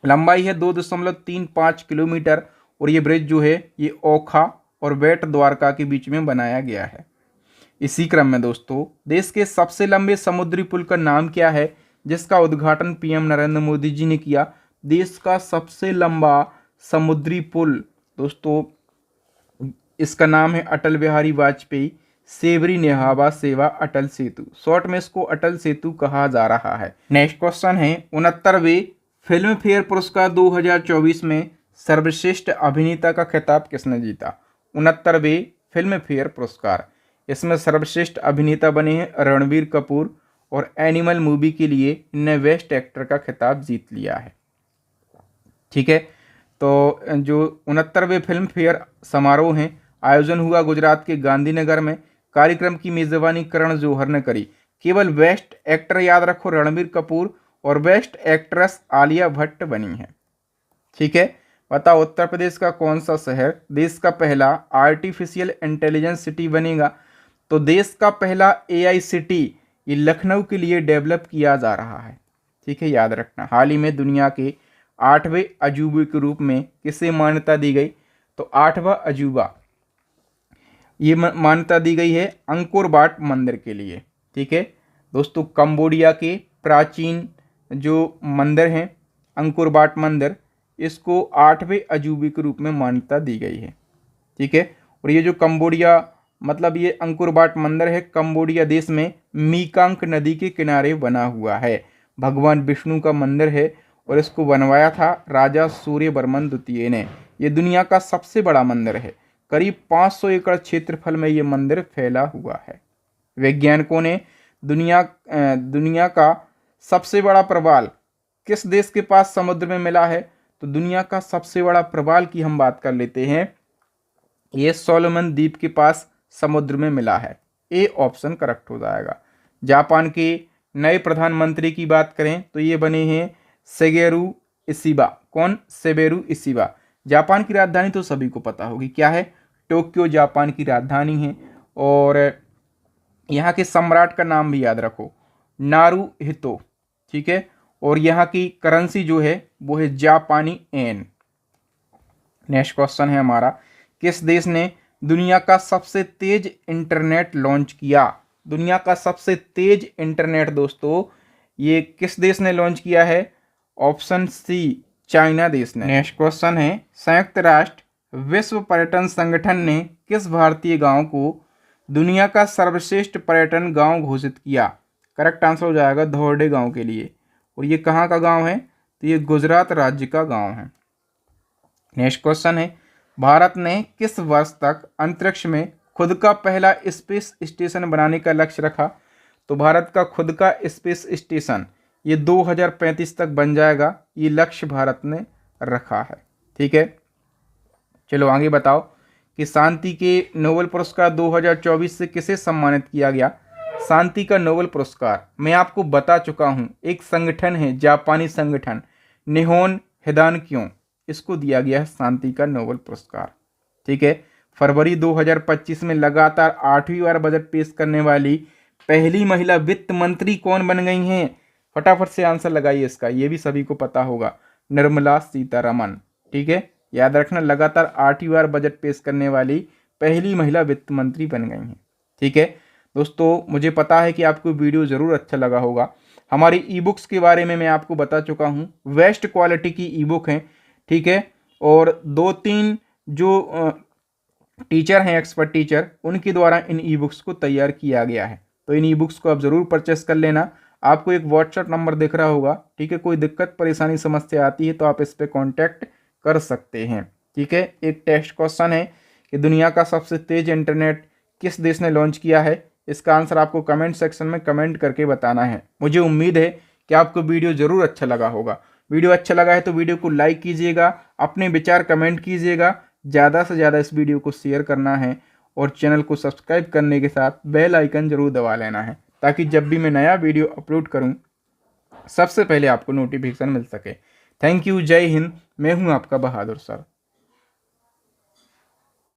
लंबाई है 2.35 किलोमीटर और ये ब्रिज जो है ये ओखा और बेट द्वारका के बीच में बनाया गया है। इसी क्रम में दोस्तों देश के सबसे लंबे समुद्री पुल का नाम क्या है जिसका उद्घाटन पीएम नरेंद्र मोदी जी ने किया? देश का सबसे लंबा समुद्री पुल दोस्तों, इसका नाम है अटल बिहारी वाजपेयी सेवरी नेहावा सेवा अटल सेतु। शॉर्ट में इसको अटल सेतु कहा जा रहा है। नेक्स्ट क्वेश्चन है, 69वें फिल्म फेयर पुरस्कार 2024 में सर्वश्रेष्ठ अभिनेता का खिताब किसने जीता? 69वें फिल्म फेयर पुरस्कार, इसमें सर्वश्रेष्ठ अभिनेता बने हैं रणबीर कपूर और एनिमल मूवी के लिए इनने बेस्ट एक्टर का खिताब जीत लिया है। ठीक है, तो जो 69वें फिल्म फेयर समारोह है आयोजन हुआ गुजरात के गांधीनगर में। कार्यक्रम की मेजबानी करण जौहर ने करी। केवल बेस्ट एक्टर याद रखो रणबीर कपूर और बेस्ट एक्ट्रेस आलिया भट्ट बनी है। ठीक है, बताओ उत्तर प्रदेश का कौन सा शहर देश का पहला आर्टिफिशियल इंटेलिजेंस सिटी बनेगा? तो देश का पहला AI सिटी ये लखनऊ के लिए डेवलप किया जा रहा है। ठीक है, याद रखना। हाल ही में दुनिया के 8वें अजूबे के रूप में किसे मान्यता दी गई? तो 8वां अजूबा ये मान्यता दी गई है अंकोर वाट मंदिर के लिए। ठीक है दोस्तों, कंबोडिया के प्राचीन जो मंदिर हैं अंकोर वाट मंदिर, इसको 8वें अजूबे के रूप में मान्यता दी गई है। ठीक है, और ये जो कंबोडिया मतलब ये अंकोर वाट मंदिर है कंबोडिया देश में मीकांग नदी के किनारे बना हुआ है। भगवान विष्णु का मंदिर है और इसको बनवाया था राजा सूर्यवर्मन द्वितीय ने। ये दुनिया का सबसे बड़ा मंदिर है। करीब 500 एकड़ क्षेत्रफल में ये मंदिर फैला हुआ है। वैज्ञानिकों ने दुनिया का सबसे बड़ा प्रवाल किस देश के पास समुद्र में मिला है? तो दुनिया का सबसे बड़ा प्रवाल की हम बात कर लेते हैं, ये सोलोमन द्वीप के पास समुद्र में मिला है। ए ऑप्शन करेक्ट हो जाएगा। जापान के नए प्रधानमंत्री की बात करें तो ये बने हैं शिगेरू इशिबा। कौन? Shigeru Ishiba. जापान की राजधानी तो सभी को पता होगी, क्या है? टोक्यो जापान की राजधानी है। और यहाँ के सम्राट का नाम भी याद रखो, नारुहितो। ठीक है, और यहाँ की करेंसी जो है वो है जापानी एन। नेक्स्ट क्वेश्चन है हमारा, किस देश ने दुनिया का सबसे तेज इंटरनेट लॉन्च किया? दुनिया का सबसे तेज इंटरनेट दोस्तों ये किस देश ने लॉन्च किया है? ऑप्शन सी, चाइना देश ने। नेक्स्ट क्वेश्चन है, संयुक्त राष्ट्र विश्व पर्यटन संगठन ने किस भारतीय गांव को दुनिया का सर्वश्रेष्ठ पर्यटन गांव घोषित किया? करेक्ट आंसर हो जाएगा धौरडे गांव के लिए। और ये कहाँ का गांव है? तो ये गुजरात राज्य का गांव है। नेक्स्ट क्वेश्चन है, भारत ने किस वर्ष तक अंतरिक्ष में खुद का पहला स्पेस स्टेशन बनाने का लक्ष्य रखा? तो भारत का खुद का स्पेस स्टेशन ये 2035 तक बन जाएगा, ये लक्ष्य भारत ने रखा है। ठीक है, चलो आगे बताओ कि शांति के नोबेल पुरस्कार 2024 से किसे सम्मानित किया गया? शांति का नोबेल पुरस्कार मैं आपको बता चुका हूं, एक संगठन है जापानी संगठन निहोन हिदानक्यो, इसको दिया गया है शांति का नोबेल पुरस्कार। ठीक है, फरवरी 2025 में लगातार 8वीं बार बजट पेश करने वाली पहली महिला वित्त मंत्री कौन बन गई हैं? फटाफट से आंसर लगाइए इसका, ये भी सभी को पता होगा, निर्मला सीतारमण। ठीक है, याद रखना लगातार 8वीं बार बजट पेश करने वाली पहली महिला वित्त मंत्री बन गई हैं। ठीक है दोस्तों, मुझे पता है कि आपको वीडियो ज़रूर अच्छा लगा होगा। हमारी ई बुक्स के बारे में मैं आपको बता चुका हूँ, बेस्ट क्वालिटी की ई बुक हैं। ठीक है, और 2-3 जो टीचर हैं एक्सपर्ट टीचर, उनके द्वारा इन ई बुक्स को तैयार किया गया है। तो इन ई बुक्स को आप ज़रूर परचेस कर लेना। आपको एक व्हाट्सएप नंबर दिख रहा होगा। ठीक है, कोई दिक्कत परेशानी समस्या आती है तो आप इस पर कॉन्टैक्ट कर सकते हैं। ठीक है, एक टेस्ट क्वेश्चन है कि दुनिया का सबसे तेज इंटरनेट किस देश ने लॉन्च किया है? इसका आंसर आपको कमेंट सेक्शन में कमेंट करके बताना है। मुझे उम्मीद है कि आपको वीडियो ज़रूर अच्छा लगा होगा। वीडियो अच्छा लगा है तो वीडियो को लाइक कीजिएगा, अपने विचार कमेंट कीजिएगा, ज़्यादा से ज़्यादा इस वीडियो को शेयर करना है और चैनल को सब्सक्राइब करने के साथ बेल आइकन ज़रूर दबा लेना है, ताकि जब भी मैं नया वीडियो अपलोड करूं सबसे पहले आपको नोटिफिकेशन मिल सके। थैंक यू, जय हिंद। मैं हूं आपका बहादुर सर।